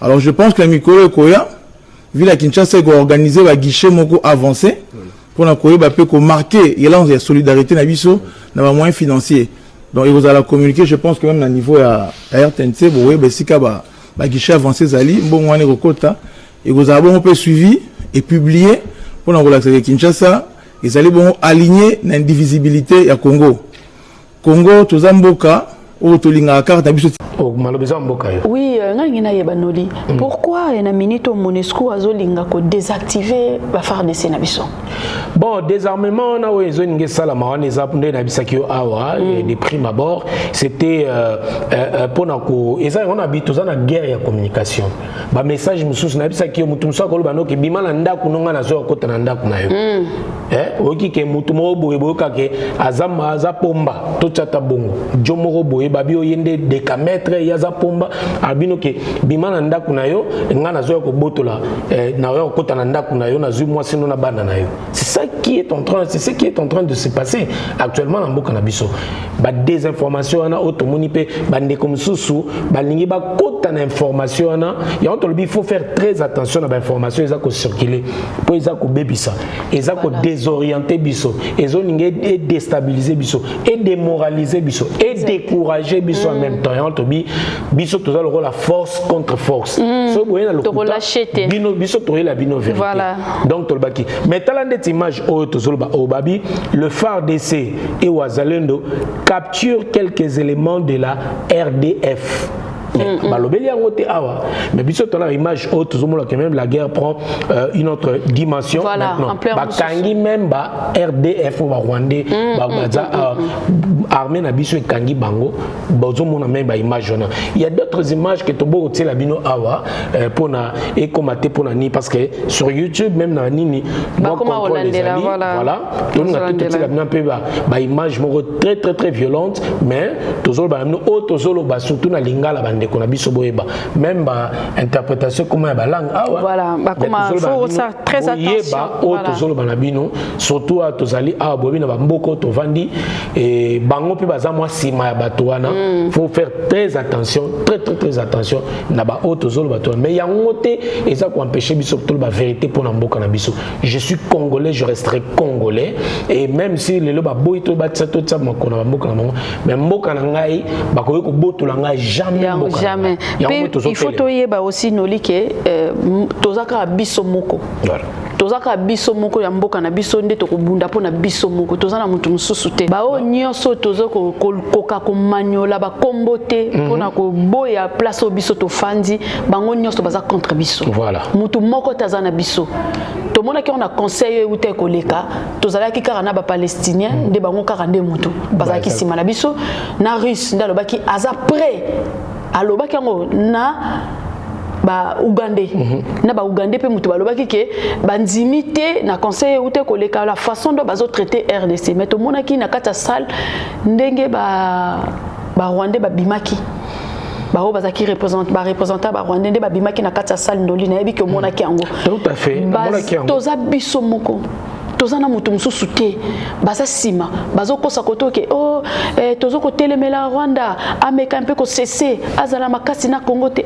Alors je pense que la mikolo ekoya vu la Kinshasa ko organiser ba guichet moko avancé pour na koyeba pe ko marquer élan de solidarité na biso na ba moyens financiers. Donc ils vont communiquer, je pense que même à niveau à RTNC boye besika ba guichet avancé zali mbongo wane kokota et vous avez bon peu suivi et publié pour na relaxer Kinshasa ils allaient bon aligner l'indivisibilité ya Congo. Congo tozamboka o tolinga carte na biso. Oui, pourquoi na minute Monusco azolinga ko désactiver ba FARDC na biso? Bon, désarmement na wezo ninge sala mawana ezapnde na bisaki awa de prime abord, c'était pour na ko eza on habite na guerre ya communication. Ba message mususu na bisaki mutu musa ko lobano ke bima na ndaku nonga na zo ko tana ndaku na yo. Oki ke mutu mo boye boka ke azama azapomba to chata bongo. Jomoro boye babi oyende décametre yaza pomba albino ke bimana ndaku na yo nga na zo ko botola na yo ko tana ndaku na yo na zu mwasi no na bana na yo. C'est ça qui est en train, c'est ce qui est en train de se passer actuellement dans Mboka na biso. Ba désinformation na automoni pe bande comme susu ba lingi ba kota na information na ya on il faut faire très attention à l'information eza ko circuler pour eza ko bebisa eza ko désorienter biso ezo ningi et déstabiliser biso et démoraliser biso et décourager biso en même temps ya on biso toza le rôle la force contre force so boye na lokuta bino biso toye la bino vérité donc tolbaki mais talande image o tozoloba obabi le FARDC et Wazalendo capture quelques éléments de la RDF. Balobeli yango te awa mais biso tona image haute zomola que même la guerre prend une autre dimension maintenant bakangi même ba RDF ou ba Rwandais ba baza armée na biso ekangi bango bozomona même ba image na il y a d'autres images que tobo tela bino awa pona et commater pona ni parce que sur YouTube même na nini moi contrôle les amis voilà donc on a tout tela bino peu ba image moko très très très violente mais tozolo ba no tozolo ba surtout na lingala bande qu'on a biso boyeba même ba interprétation comment ba langue voilà ba comment faut faire très attention voilà tozolo ba bino surtout à tozali bobi na ba mboko to vandi et bango pe baza moi sima ya bato wana faut faire très attention très attention na ba tozolo bato mais yango te eza ko empêcher biso to ba vérité pour na mboka na biso je suis congolais je resterai congolais et même si le ba boy to ba tsato tsa makona ba mboka na mais mboka na ngai ba ko ko boto la ngai jamais il faut toyeba aussi nolike tozaka biso moko tozaka biso moko ya mboka na biso nde to kobunda pona biso moko tozana mutu mususu te ba o nyonso tozoko koka ko maniola ba kombote pona ko boya place o biso to fandi bango nyonso baza contre biso voilà mutu moko tazana biso to mona ki on a conseillé ute koleka tozala ki kara na ba palestinien nde bango kara nde mutu baza ki sima na biso na russe ndalo baki aza prêt alobaki yango na ba Ougandais na ba Ougandais pe mutu balobaki ke bandimi te na conseil ou te koleka la façon dont bazo traiter RDC mais to monaki na kata salle ndenge ba Rwandais ba bimaki ba o bazaki représentant ba Rwandais nde ba bimaki na kata salle ndoli na yebi ke monaki yango tout à fait monaki yango toza biso moko tozana mutu mususu te baza sima bazokosa kotoke tozo kotelemela Rwanda ameka mpe ko cesser azala makasi na Congo te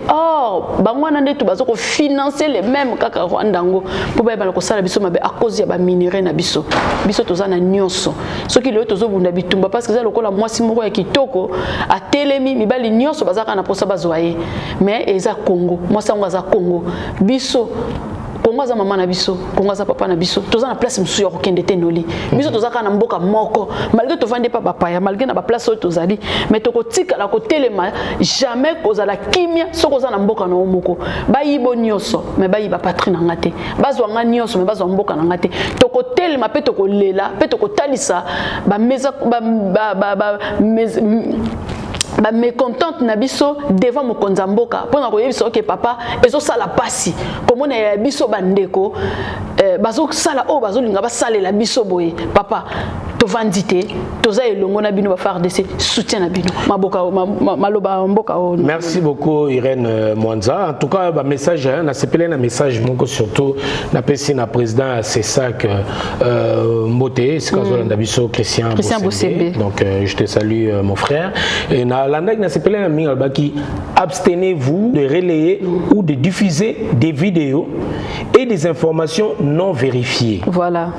bangwana ndetu bazoko financer les mêmes kaka Rwanda ngo po ba bala kosala biso mabe à cause ya ba minerai na biso tozana nyonso soki leo tozo bunda bitumba parce que za lokola mwasi moko ya kitoko atelemi mibali nyonso bazaka na posa bazwaye mais eza Congo mwasi ngo aza Congo biso Congo za mama na biso, Congo za papa na biso, toza na place musu ya kokende te noli. Biso toza ka na mboka moko, malgré to vande pa papa ya, malgré na ba place oyo tozali, mais to kotika la kotelema jamais kozala kimia soko za na mboka na moko. Ba yibo nyonso, mais ba yiba patrie na ngate. Bazwa nga nyonso, mais bazwa mboka na ngate. To kotelema pe to kolela, pe to kotalisa ba meza ba mécontente na biso devant mokonza mboka pona ko yebiso OK papa ezo sala pasi komona ya biso bandeko bazo sala bazo linga ba salela biso boye papa to vandité toza elongo na bino ba FARDC soutien na bino maboka maloba mboka. Merci beaucoup Irène Mwanza. En tout cas ba message na sepelé na message moko surtout na pesi na président CESAC Mbote Sikazolanda biso Christian Bossembe. Donc je te salue mon frère. Et na landak na sepelé na minga baki abstenez-vous de relayer ou de diffuser des vidéos et des informations non vérifiées. Voilà.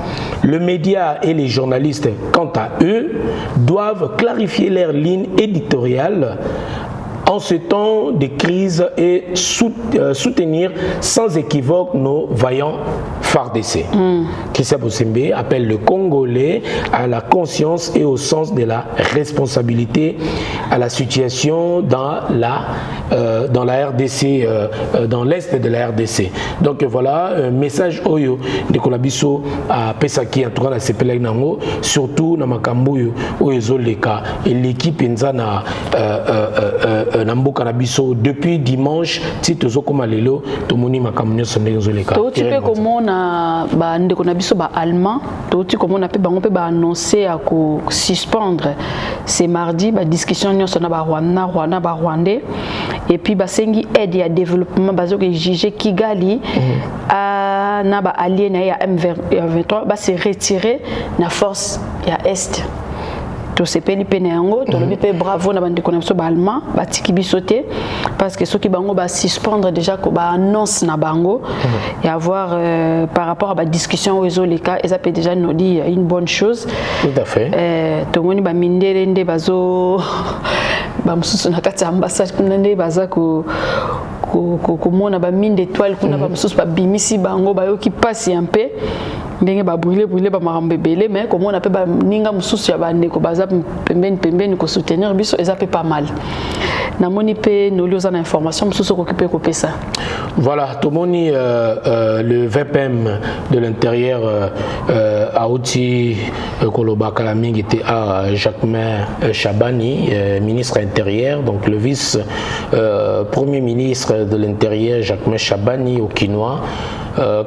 Le média et les journalistes, quant à eux, doivent clarifier leur ligne éditoriale en ce temps de crise et soutenir sans équivoque nos vaillants FARDC. Christian Bossembe appelle le Congolais à la conscience et au sens de la responsabilité à la situation dans la RDC, dans l'est de la RDC. Donc voilà, un message Oyo de Kolabiso à Pesaki, en tout cas la CPLA Nango, surtout dans Makambu Oyo Leka et l'équipe Nzana Namboka Nabiso depuis dimanche, si tozo comme lelo, tomoni Makambu Sonezoleka. Tu peux comment ba ndeko na biso ba allemand toti comme on appelle bango pe ba annoncer à ko suspendre ce mardi ba discussion nyonso na ba Rwanda ba Rwandais et puis ba sengi aide ya développement bazo que juger Kigali a na ba allié na ya M23 ba se retirer na force ya est. To sepeli pene yango to lobi pe bravo na bande konamso ba allemand ba tiki bisoté parce que ceux qui bango ba suspendre déjà ko ba annonce na bango et avoir par rapport à la discussion aux Zoleka et ça peut déjà nous dire une bonne chose. Tout à fait. To moni ba mindele nde bazo ba mususu na kati ambassade nde baza ko mona ba mine d'étoile kuna ba mususu ba bimisi bango ba yo ki passe un peu ndenge ba brûler ba marambe belé mais comme on appelle ba ninga mususu ya ba ndeko baza pembeni ko soutenir biso et ça peut pas mal na moni pe no lioza na information mususu ko occuper ko pesa. Voilà, Tomoni, le VPM de l'intérieur a aussi Koloba Kalaming était à Jacquemin Chabani, ministre intérieur, donc le vice-premier ministre de l'intérieur Jacquemin Chabani au Quinois.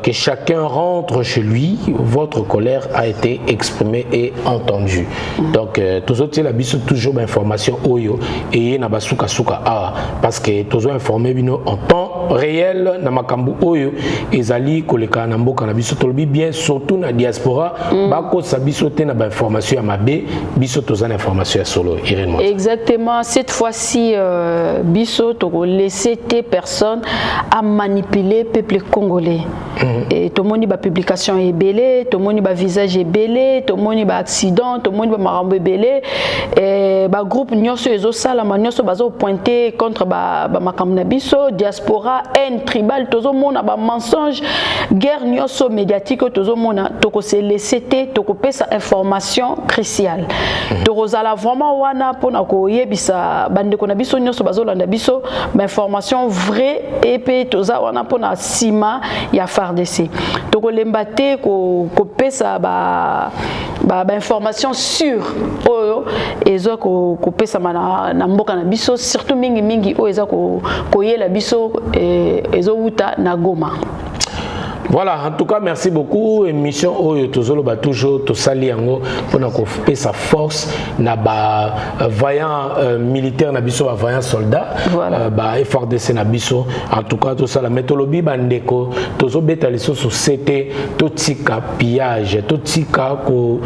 Que chacun rentre chez lui, votre colère a été exprimée et entendue. Donc, tous autres, la biso toujours d'information oyo et na basuka suka parce que tous informé bino en temps réel na makambu oyo ezali koleka na mboka na biso tolobi bien surtout na diaspora bako sa biso te na ba information ya mabe biso tous information ya solo Irène. Exactement, cette fois-ci biso to laisser tes personnes à manipuler peuple congolais. Et tout le monde ba publication est belé, tout le monde ba visage est belé, tout le monde ba accident, tout le monde ba marambo belé et ba groupe nyonso ezo sala ma nyonso bazo pointer contre ba makamna biso diaspora haine tribal tozo mona ba mensonge guerre nyonso médiatique tozo mona toko se laisser te toko pesa information cruciale toko zala vraiment wana pona ko yebisa bande ko na biso nyonso bazo landa biso ba information vraie et pe toza wana pona sima ya FARDC toko lembate ko pesa ba information sûre oyo ezo ko pesa na mboka na biso surtout mingi oyo eza ko yela biso ezo uta na Goma. Voilà, en tout cas, merci beaucoup. Émission Oyo Tozolo ba toujours to sali yango pona ko pesa force na ba vaillant militaire na biso ba vaillant soldat ba FARDC na biso. En tout cas, to sala metolobi bandeko tozo beta leso so CT to tika pillage, to tika ko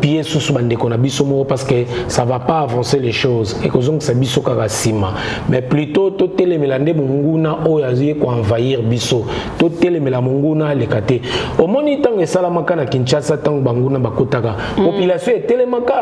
pied sous bandeko na biso mo parce que ça va pas avancer les choses et kozong sa biso kaka sima. Mais plutôt to telemelande munguna oyo azie ko envahir biso. To telemela munguna lekate omoni tango esalamaka na Kinshasa tango banguna bakotaka population etelemaka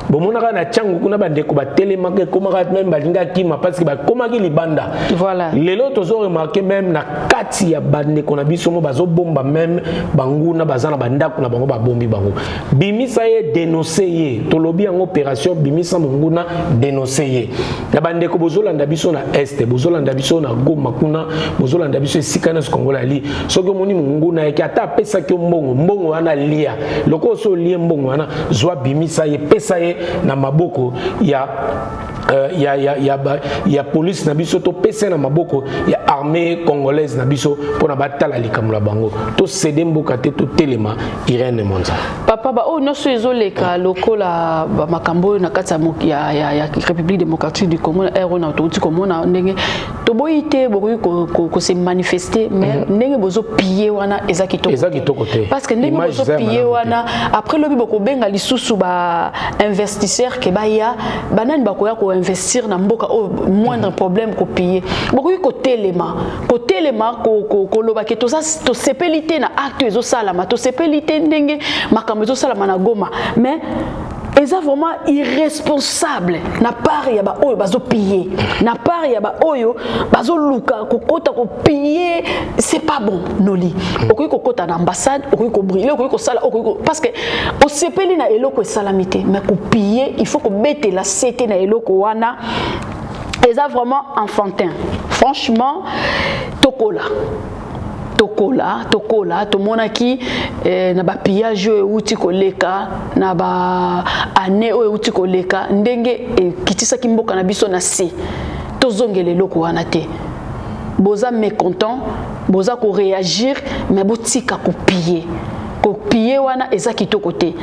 bomonaka na changu kuna bandeko batelemaka komaka même balinga kima parce que bakomaki libanda. Voilà, lelo tozo remarquer même na kati ya bandeko na biso mo bazo bomba même banguna bazana bandako na bango babombi bango bimisa ye dénoncer ye tolobi en opération bimisa munguna dénoncer ye na bandeko bozolanda biso na est bozolanda biso na Goma kuna bozolanda biso esika na Kongo la li soki moni munguna eki ata pesa ki mbongo wana lia loko so lie mbongo wana zwa bimisa ye pesa ye na maboko ya police na biso to pesa na maboko ya armée congolaise na biso pona batala likamula bango to céder mboka te to telema Irène Monza. papa ba oh nyonso ezoleka lokola makambo na kati ya République démocratique du Congo na ero na touti komona ndenge toboyi te bokoyi ko se manifester mais ndenge bozo piller wana ezaki kitoko te parce que ndenge bozo piller wana après lobi boko benga lisusu ba investisseur ke ba ya banani bakoya ko investir na mboka o moindre problème ko piller bokoyi ko telema ko loba ke to sepelité na acte ezo sala ma to sepelité ndenge makambo ezo sala na Goma mais eza vraiment irresponsable na part ya ba oyo bazo piller na part ya ba oyo bazo luka kokota ko piller c'est pas bon noli okoyi kokota na ambassade okoyi ko brûler okoyi ko sala okoyi parce que o sepeli na eloko esalamité mais ko piller il faut ko bete la cité na eloko wana eza vraiment enfantin franchement tokola tomonaki na ba pillage outi koleka na ba ane outi koleka ndenge kitisa kimboka na biso na se tozongele loko wana te boza mécontent boza ko réagir mais botika ko piller wana eza kitoko te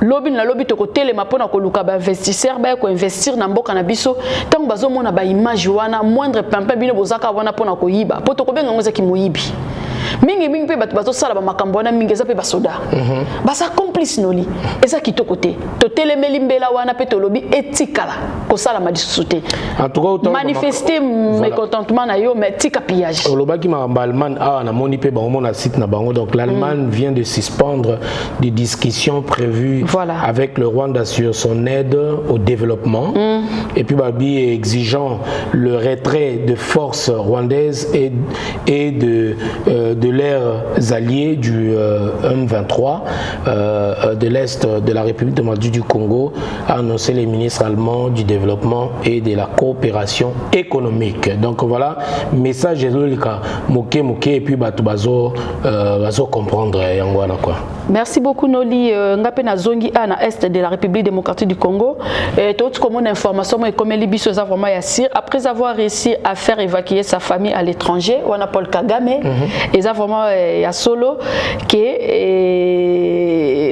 lobi na lobi toko telema pona ko luka ba investisseur ba ko investir na mboka na biso tango bazomona ba image wana moindre pampa bino bozaka wana pona ko yiba poto ko benga ngoza ki moyibi mingi pe bato sala ba makambo wana mingi eza pe ba soda basa complice noli eza kitoko te to telemeli mbela wana pe to lobi etikala ko sala madisusu te en tout cas manifester mécontentement na yo mais tika pillage olobaki makamba Allemagne na moni pe bango na site na bango donc l'Allemagne vient de suspendre des discussions prévues avec le Rwanda sur son aide au développement et puis babi exigeant le retrait de forces rwandaises et de leurs alliés du M23 de l'Est de la République démocratique du Congo, a annoncé les ministres allemands du développement et de la coopération économique. Donc voilà, message moke et puis bazo comprendre yangwana quoi. Merci beaucoup Noli ngape na zongi na Est de la République démocratique du Congo. Tout comme une information et comme Libiso vraiment yassir après avoir réussi à faire évacuer sa famille à l'étranger, on a Paul Kagame et vraiment ya solo que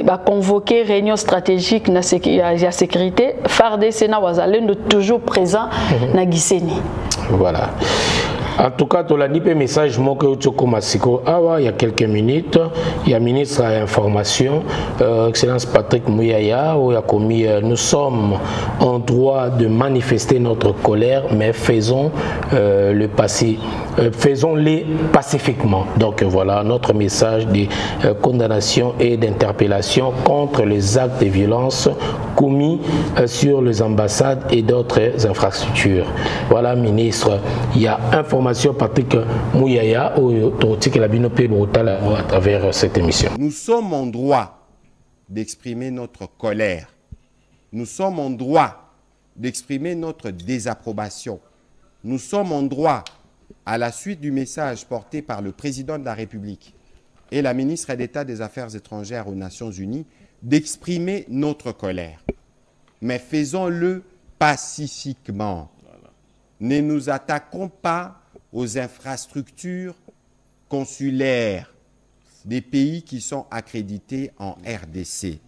va convoquer réunion stratégique na sécurité FARDC na wazalendo toujours présent na Gisenyi. Voilà. En tout cas, tu as dit un message il y a quelques minutes. Il y a ministre à l'information, Excellence Patrick Mouyaya, où il a commis nous sommes en droit de manifester notre colère, mais faisons-les pacifiquement. Donc voilà notre message de condamnation et d'interpellation contre les actes de violence commis sur les ambassades et d'autres infrastructures. Voilà, ministre, il y a information Patrick Mouyaya à travers cette émission. Nous sommes en droit d'exprimer notre colère. Nous sommes en droit d'exprimer notre désapprobation. Nous sommes en droit, à la suite du message porté par le président de la République et la ministre d'État des Affaires étrangères aux Nations Unies, d'exprimer notre colère. Mais faisons-le pacifiquement. Ne nous attaquons pas aux infrastructures consulaires des pays qui sont accrédités en RDC.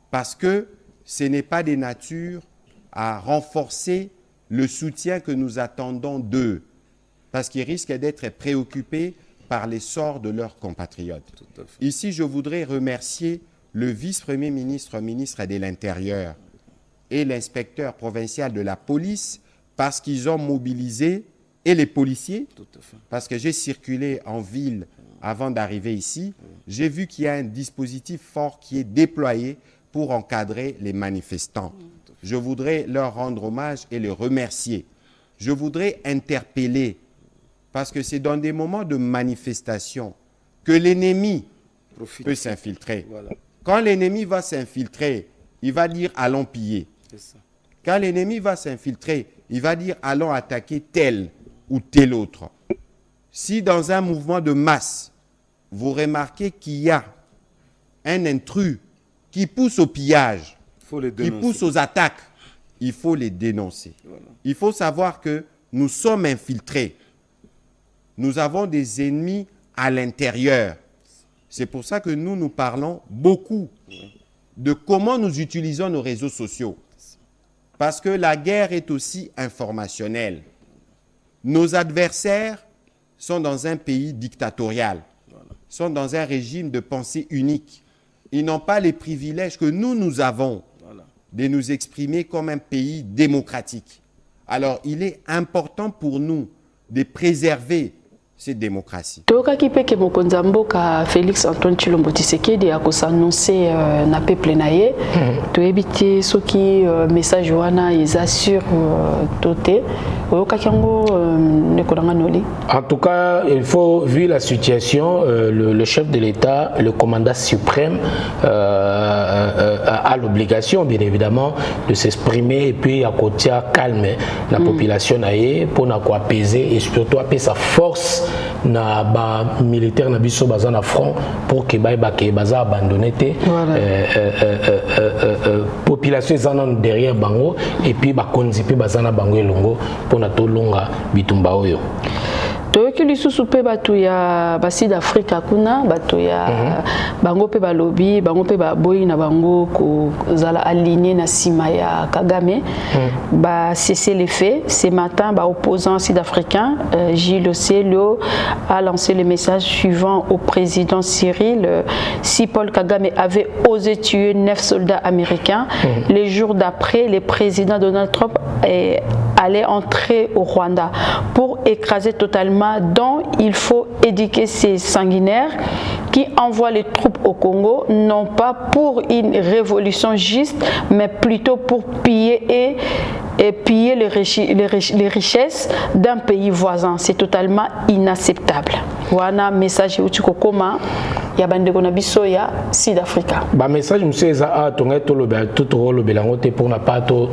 Parce que ce n'est pas des natures à renforcer le soutien que nous attendons d'eux. Parce qu'ils risquent d'être préoccupés par les sorts de leurs compatriotes. Ici, je voudrais remercier le vice-premier ministre, ministre de l'Intérieur et l'inspecteur provincial de la police parce qu'ils ont mobilisé et les policiers, parce que j'ai circulé en ville avant d'arriver ici, j'ai vu qu'il y a un dispositif fort qui est déployé pour encadrer les manifestants. Je voudrais leur rendre hommage et les remercier. Je voudrais interpeller, parce que c'est dans des moments de manifestation que l'ennemi peut s'infiltrer. Voilà. Quand l'ennemi va s'infiltrer, il va dire « allons piller ». Quand l'ennemi va s'infiltrer, il va dire « allons attaquer tel » ou tel autre. Si dans un mouvement de masse, vous remarquez qu'il y a un intrus qui pousse au pillage, qui pousse aux attaques, il faut les dénoncer. Voilà. Il faut savoir que nous sommes infiltrés. Nous avons des ennemis à l'intérieur. C'est pour ça que nous parlons beaucoup de comment nous utilisons nos réseaux sociaux. Parce que la guerre est aussi informationnelle. Nos adversaires sont dans un pays dictatorial, sont dans un régime de pensée unique. Ils n'ont pas les privilèges que nous avons de nous exprimer comme un pays démocratique. Alors, il est important pour nous de préserver cette démocratie. Tokaki pe ke mokonza mboka Félix Antoine Tshilombo Tshisekedi a s'annoncer na peuple naie to ebiti soki message wana eza sur toté oyokaki yango nekolanga noli. En tout cas, il faut, vu la situation, le chef de l'État, le commandant suprême a l'obligation bien évidemment de s'exprimer et puis à côté calme la population naie pour apaiser et surtout apaiser sa force na ba militaire na biso baza na front pour que baza abandonné te population ezana derrière bango et puis bakonzi pe baza na bango elongo pour na tolonga bitumba oyo. Toyoki lisusu pe bato ya basi d'Afrique kuna bato ya bango pe balobi bango pe baboyi na bango ko zala aligné na sima ya Kagame ba cesser les faits. Ce matin ba opposant sud-africain Gilles Ocello a lancé le message suivant au président Cyril: si Paul Kagame avait osé tuer 9 soldats américains, les jours d'après, le président Donald Trump allait entrer au Rwanda pour écraser totalement, dont il faut éduquer ces sanguinaires qui envoient les troupes au Congo, non pas pour une révolution juste, mais plutôt pour piller et piller les richesses d'un pays voisin. C'est totalement inacceptable. Wana message utiko koma ya bandeko na biso ya Sud-Africa. Ba message monsieur eza a tonga to lobe tout rolo belangote pour na pas to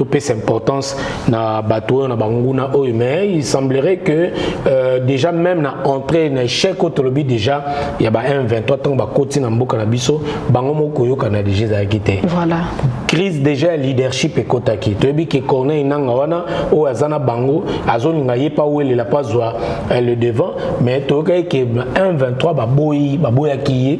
pèse importance na bateau na banguna oyo, mais il semblerait que déjà même na entrée na échec au lobby déjà il y a ba 1-23 temps ba koti na mboka na biso bango moko yo kana déjà za quitté. Voilà. Crise déjà leadership et kotaki. To bi ke Corneille nanga wana o azana bango azoninga yepa wele la pas le devant, mais to que 1-23 baboya qui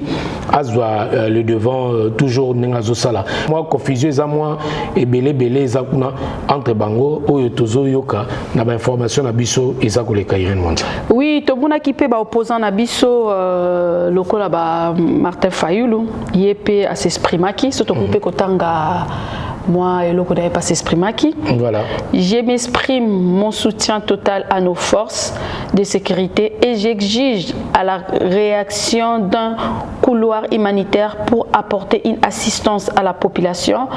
azwa le devant toujours nengazo sala. Moi confusion za moi et belé za kuna entre bango oyo tozo yoka na ba information na biso eza ko le kairen mondia. Oui, to buna ki pe ba opposant na biso lokola ba Martin Fayulu yepe a s'exprimaki soto ko pe kotanga moi et l'autre n'avait pas s'exprimer qui. Voilà. Je m'exprime mon soutien total à nos forces de sécurité et j'exige à la réaction d'un couloir humanitaire pour apporter une assistance à la population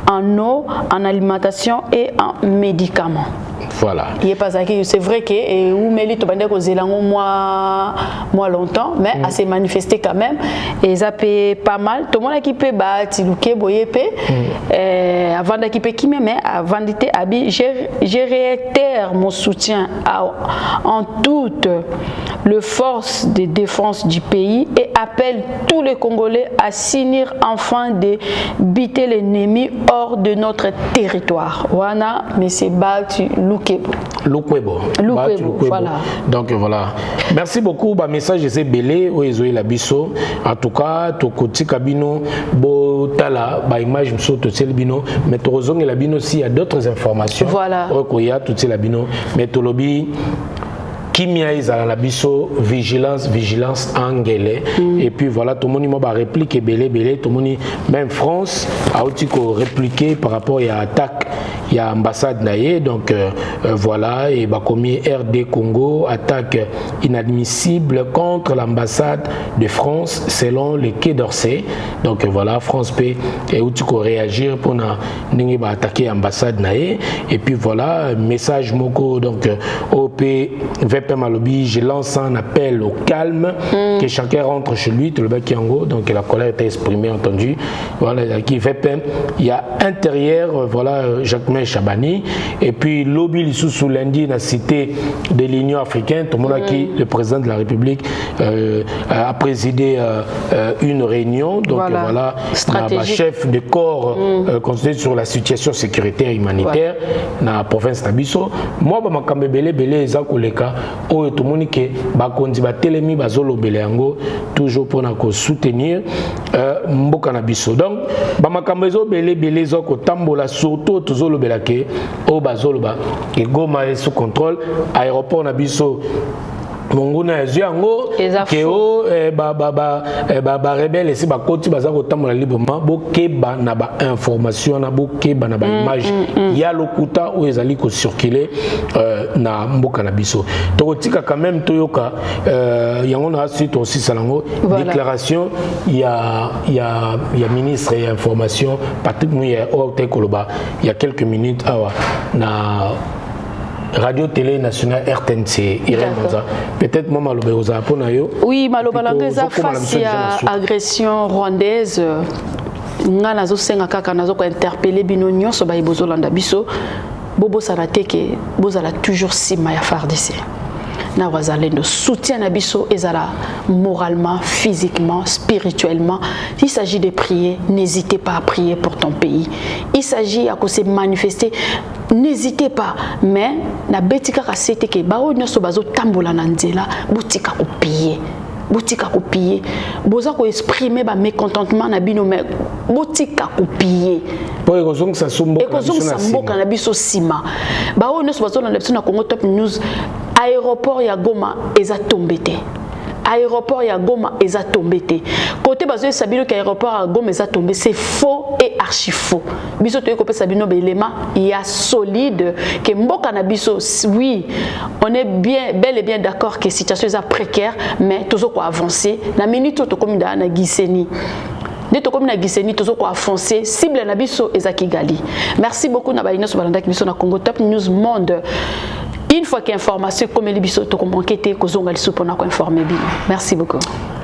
en eau, en alimentation et en médicaments. Voilà. Il est pas ça, c'est vrai que ou Meli to bande ko zelango moi longtemps, mais à se manifester quand même et ça paye pas mal. Tout le monde qui peut battre luke boyepe avant d'équiper qui mais avant d'être habillé, je réitère mon soutien en toute le force de défense du pays et appelle tous les Congolais à s'unir afin de biter l'ennemi hors de notre territoire. Wana mais c'est battu Lukwebo, voilà. Donc voilà. Merci beaucoup. Bah message c'est belé ou ezoé la biso. En tout cas, to koti kabino bo tala ba image mso to tel bino, mais to rozong la bino aussi il y a d'autres informations. Voilà. O ya tout la bino, mais to lobi Kimia izala la biso vigilance angélé et puis voilà tout le monde m'a répliqué belé tout le monde même France a aussi répliqué par rapport à attaque il y a ambassade naïe donc voilà et bah commis RD Congo attaque inadmissible contre l'ambassade de France selon le Quai d'Orsay donc voilà France peut et aussi réagir pour n'engi bah attaquer ambassade naïe et puis voilà message moko donc OP VP Malobi, je lance un appel au calme, que chacun rentre chez lui, tout le bac Yango, donc la colère était exprimée, entendu. Voilà, qui fait peine. Il y a intérieur, voilà, Jacques Chabani, et puis lobby sous lundi, la cité de l'Union africaine, tout le monde qui, le président de la République, a présidé une réunion, donc voilà, la chef de corps concentré sur la situation sécuritaire humanitaire dans la province d'Abisso. Moi, je suis belé eza koleka oyo tomoni ke bakonzi batelemi bazolobela yango toujours mpona soutenir mboka na biso. Donc bamakambo ezobele bele ezo kotambola surtout tozolobela ke oyo bazoloba ke Goma est sous contrôle, aéroport na biso monguna ezwi yango ke o ba rebelle si bakoti baza kotambola librement bokeba na ba information na bokeba na ba image ya lokuta oyo ezali ko circuler na mboka na biso. Tokotika quand même toyoka yango na suite aussi salango déclaration ya ministre ya information Patrick Mouya Ote Koloba il y a quelques minutes awa na Radio Télé Nationale RTNC, Irène Bonza. Peut-être moi Maloba Oza Ponayo. Oui, Maloba Langeza face à agression rwandaise. Nga nazo senga kaka nazo ko interpeller bino nyonso ba ibozo landa biso. Bobo sarateke bozala toujours sima ya FARDC. Na wazalendo soutien na biso ezala moralement, physiquement, spirituellement. Il s'agit de prier, n'hésitez pas à prier pour ton pays. Il s'agit à se manifester, n'hésitez pas. Mais na betika kasete ke bao nyoso bazo tambola na nzela, butika kopiye. Boutika kopiye, boza ko exprimer ba mécontentement na bino mais boutika kopiye. Po ekozong sa mboka na biso sima. Ba o nyoso bazo na biso na Congo Top News. Aéroport ya Goma eza tombé. Aéroport ya Goma eza tombé. Côté bazo sabino que aéroport ya Goma eza tombé, c'est faux et archi faux. Biso to ko sabino be élément ya solide que mboka na biso oui, on est bien bel et bien d'accord que situation est précaire mais toujours ko avancer na minute to comme na Giseni. Dès que na Giseni toujours ko avancer cible na biso eza Kigali. Merci beaucoup na balina so balanda biso na Congo Top News Monde. Une fois qu'il y a information comme les biso to enquêter ko zonga liso pour informer bien. Merci beaucoup.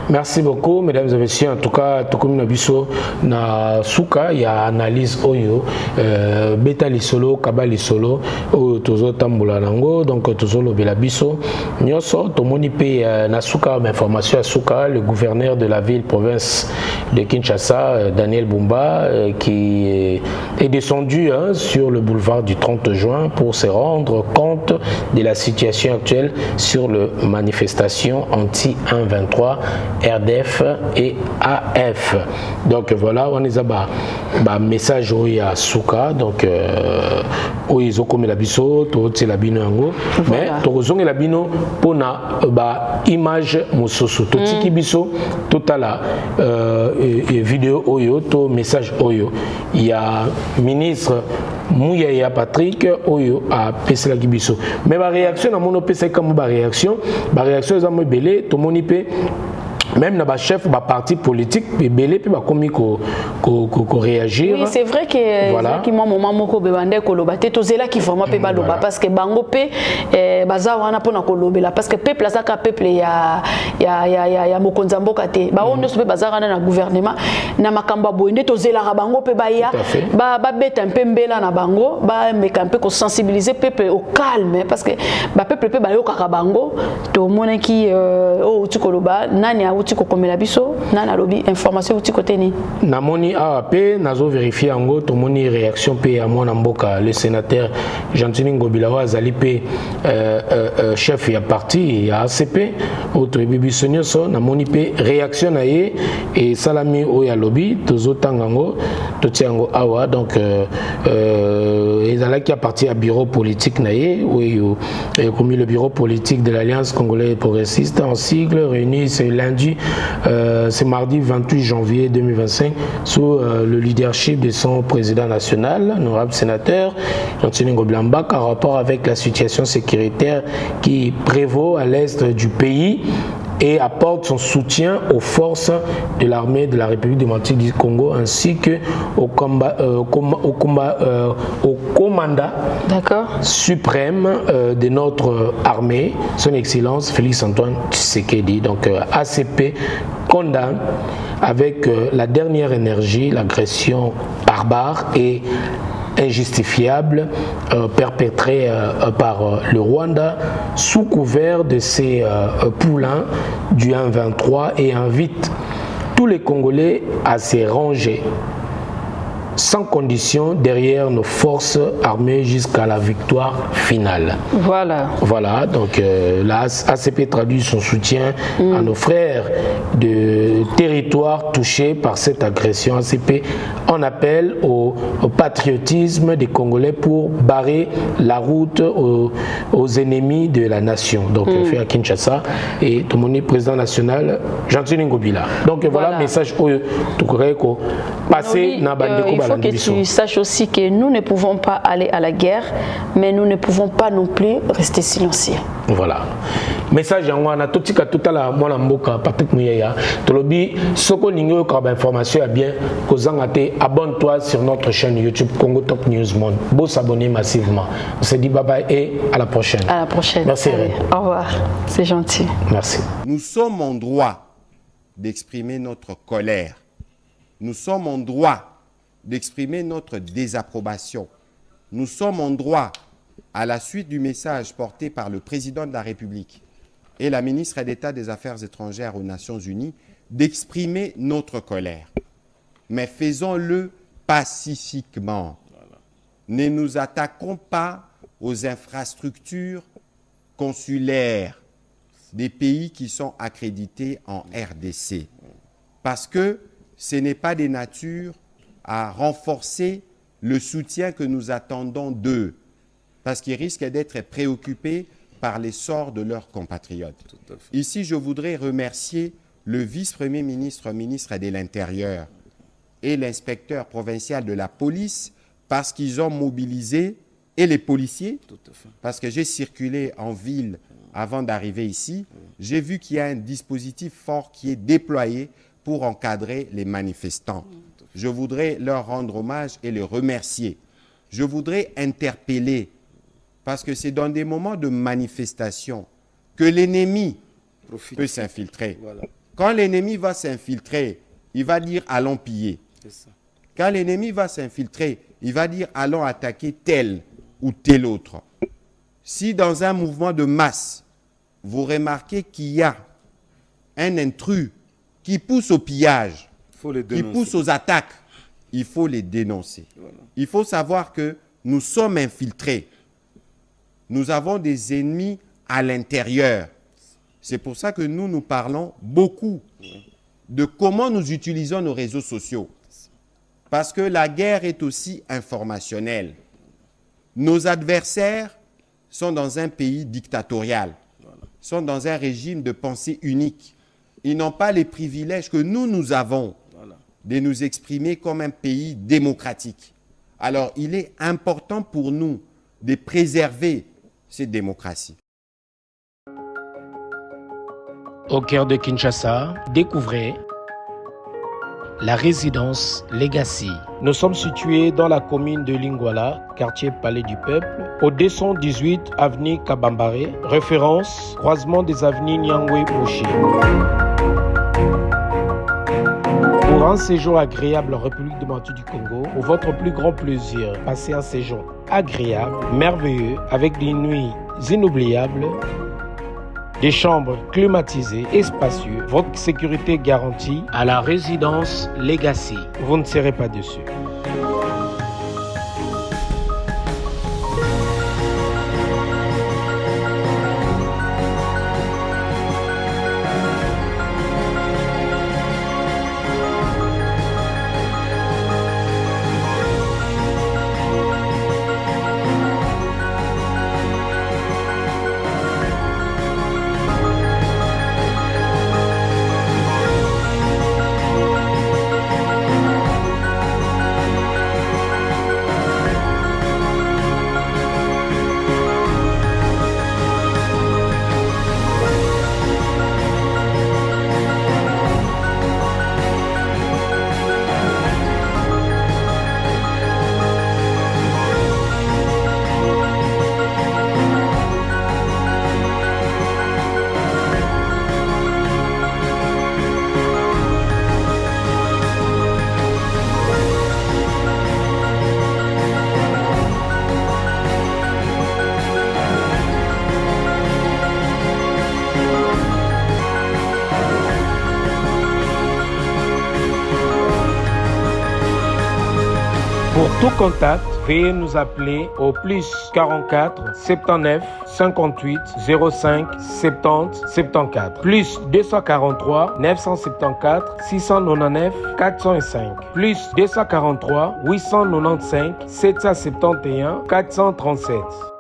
Merci beaucoup, mesdames et messieurs. En tout cas, Tokomi Nabiso na Souka, il y a analyse Oyo, Beta Lisolo, Kaba Lisolo, Oyo Tozo Tamboula Nango, donc Tozo Lobela Biso. Nyoso, Tomoni Pe na Souka, information à Souka, le gouverneur de la ville, province de Kinshasa, Daniel Bumba, qui est descendu sur le boulevard du 30 juin pour se rendre compte de la situation actuelle sur les manifestations anti-123. RDF et AF. Donc voilà, on est à message à Souka, donc ils ont commis la biso, tout la bino yango, mais tout la bino pour na image musoso, tout qui biso, tout à la vidéo oyo, tout message oyo. Il y a ministre Mouya Patrick oyo a pèse la biso. Mais ma réaction à mon pèse comme ma réaction est à moi belé, tout mon ipé. Même dans le chef de parti politique, il y a réagir. Oui, c'est vrai que voilà. Qui m'a moment qui vraiment peut baloba parce que bango pe baza wana pona kolobela parce que peuple ça ka peuple ya mokonza mboka te ba on se baza wana na gouvernement na makamba boende tozela bango pe ba ya ba beta un peu mbela na bango ba me camper ko sensibiliser peuple au calme parce que ba peuple pe ba yo ka bango to mona ki o tu koloba nani uti ko komela biso nana lobi information uti côté ni namoni AAP nazo vérifier ngo to moni réaction pe à mona mboka le sénateur Jean-Tini Ngobilawa azali pe chef ya parti ya ACP autre bibiso nyoso namoni pe réaction na ye et salami o ya lobi tozo tangango to tiango awa donc ezalaki à partir à bureau politique na ye ou comme le bureau politique de l'Alliance congolaise progressiste en sigle réuni ce lundi c'est mardi 28 janvier 2025 sous le leadership de son président national, l'honorable sénateur Jean-Tini Ngobilawa, en rapport avec la situation sécuritaire qui prévaut à l'est du pays et apporte son soutien aux forces de l'armée de la République démocratique du Congo ainsi que au commandant suprême de notre armée, son excellence Félix Antoine Tshisekedi. Donc ACP condamne avec la dernière énergie l'agression barbare et injustifiable perpétrée par le Rwanda sous couvert de ses poulains du 1-23 et invite tous les Congolais à se ranger sans condition derrière nos forces armées jusqu'à la victoire finale. Voilà, donc la ACP traduit son soutien à nos frères de territoires touchés par cette agression. ACP en appelle au patriotisme des Congolais pour barrer la route aux ennemis de la nation. Donc fait à Kinshasa et tout mon président national Jean-Claude Ngobila. Donc voilà, message au tout passer dans il faut que tu saches aussi que nous ne pouvons pas aller à la guerre, mais nous ne pouvons pas non plus rester silencieux. Voilà. Message en wana totika tutala mwana mboka Patrick Muyaya tolobi soko ningo ka ba information ya bien kozanga te abonne-toi sur notre chaîne YouTube Congo Top News Monde. Beau s'abonner massivement. On se dit bye bye et à la prochaine. À la prochaine. Merci. Allez, au revoir. C'est gentil. Merci. Nous sommes en droit d'exprimer notre colère. Nous sommes en droit d'exprimer notre désapprobation. Nous sommes en droit, à la suite du message porté par le président de la République et la ministre d'État des Affaires étrangères aux Nations Unies, d'exprimer notre colère. Mais faisons-le pacifiquement. Ne nous attaquons pas aux infrastructures consulaires des pays qui sont accrédités en RDC. Parce que ce n'est pas des natures à renforcer le soutien que nous attendons d'eux. Parce qu'ils risquent d'être préoccupés par les sorts de leurs compatriotes. Ici, je voudrais remercier le vice-premier ministre, ministre de l'Intérieur et l'inspecteur provincial de la police parce qu'ils ont mobilisé, et les policiers, parce que j'ai circulé en ville avant d'arriver ici, j'ai vu qu'il y a un dispositif fort qui est déployé pour encadrer les manifestants. Je voudrais leur rendre hommage et les remercier. Je voudrais interpeller, parce que c'est dans des moments de manifestation que l'ennemi peut s'infiltrer. Voilà. Quand l'ennemi va s'infiltrer, il va dire « allons piller ». Quand l'ennemi va s'infiltrer, il va dire « allons attaquer tel ou tel autre ». Si dans un mouvement de masse, vous remarquez qu'il y a un intrus qui pousse au pillage, qui pousse aux attaques, il faut les dénoncer. Voilà. Il faut savoir que nous sommes infiltrés. Nous avons des ennemis à l'intérieur. C'est pour ça que nous parlons beaucoup de comment nous utilisons nos réseaux sociaux. Parce que la guerre est aussi informationnelle. Nos adversaires sont dans un pays dictatorial, sont dans un régime de pensée unique. Ils n'ont pas les privilèges que nous avons de nous exprimer comme un pays démocratique. Alors, il est important pour nous de préserver cette démocratie. Au cœur de Kinshasa, découvrez la résidence Legacy. Nous sommes situés dans la commune de Lingwala, quartier Palais du Peuple, au 218 avenue Kabambare, référence croisement des avenues Nyangwe-Boucher. Pour un séjour agréable en République démocratique du Congo, pour votre plus grand plaisir, passez un séjour agréable, merveilleux, avec des nuits inoubliables, des chambres climatisées et spacieuses, votre sécurité garantie à la résidence Legacy. Vous ne serez pas déçus. Pour tout contact, veuillez nous appeler au plus 44 79 58 05 70 74 plus 243 974 699 405 plus 243 895 771 437.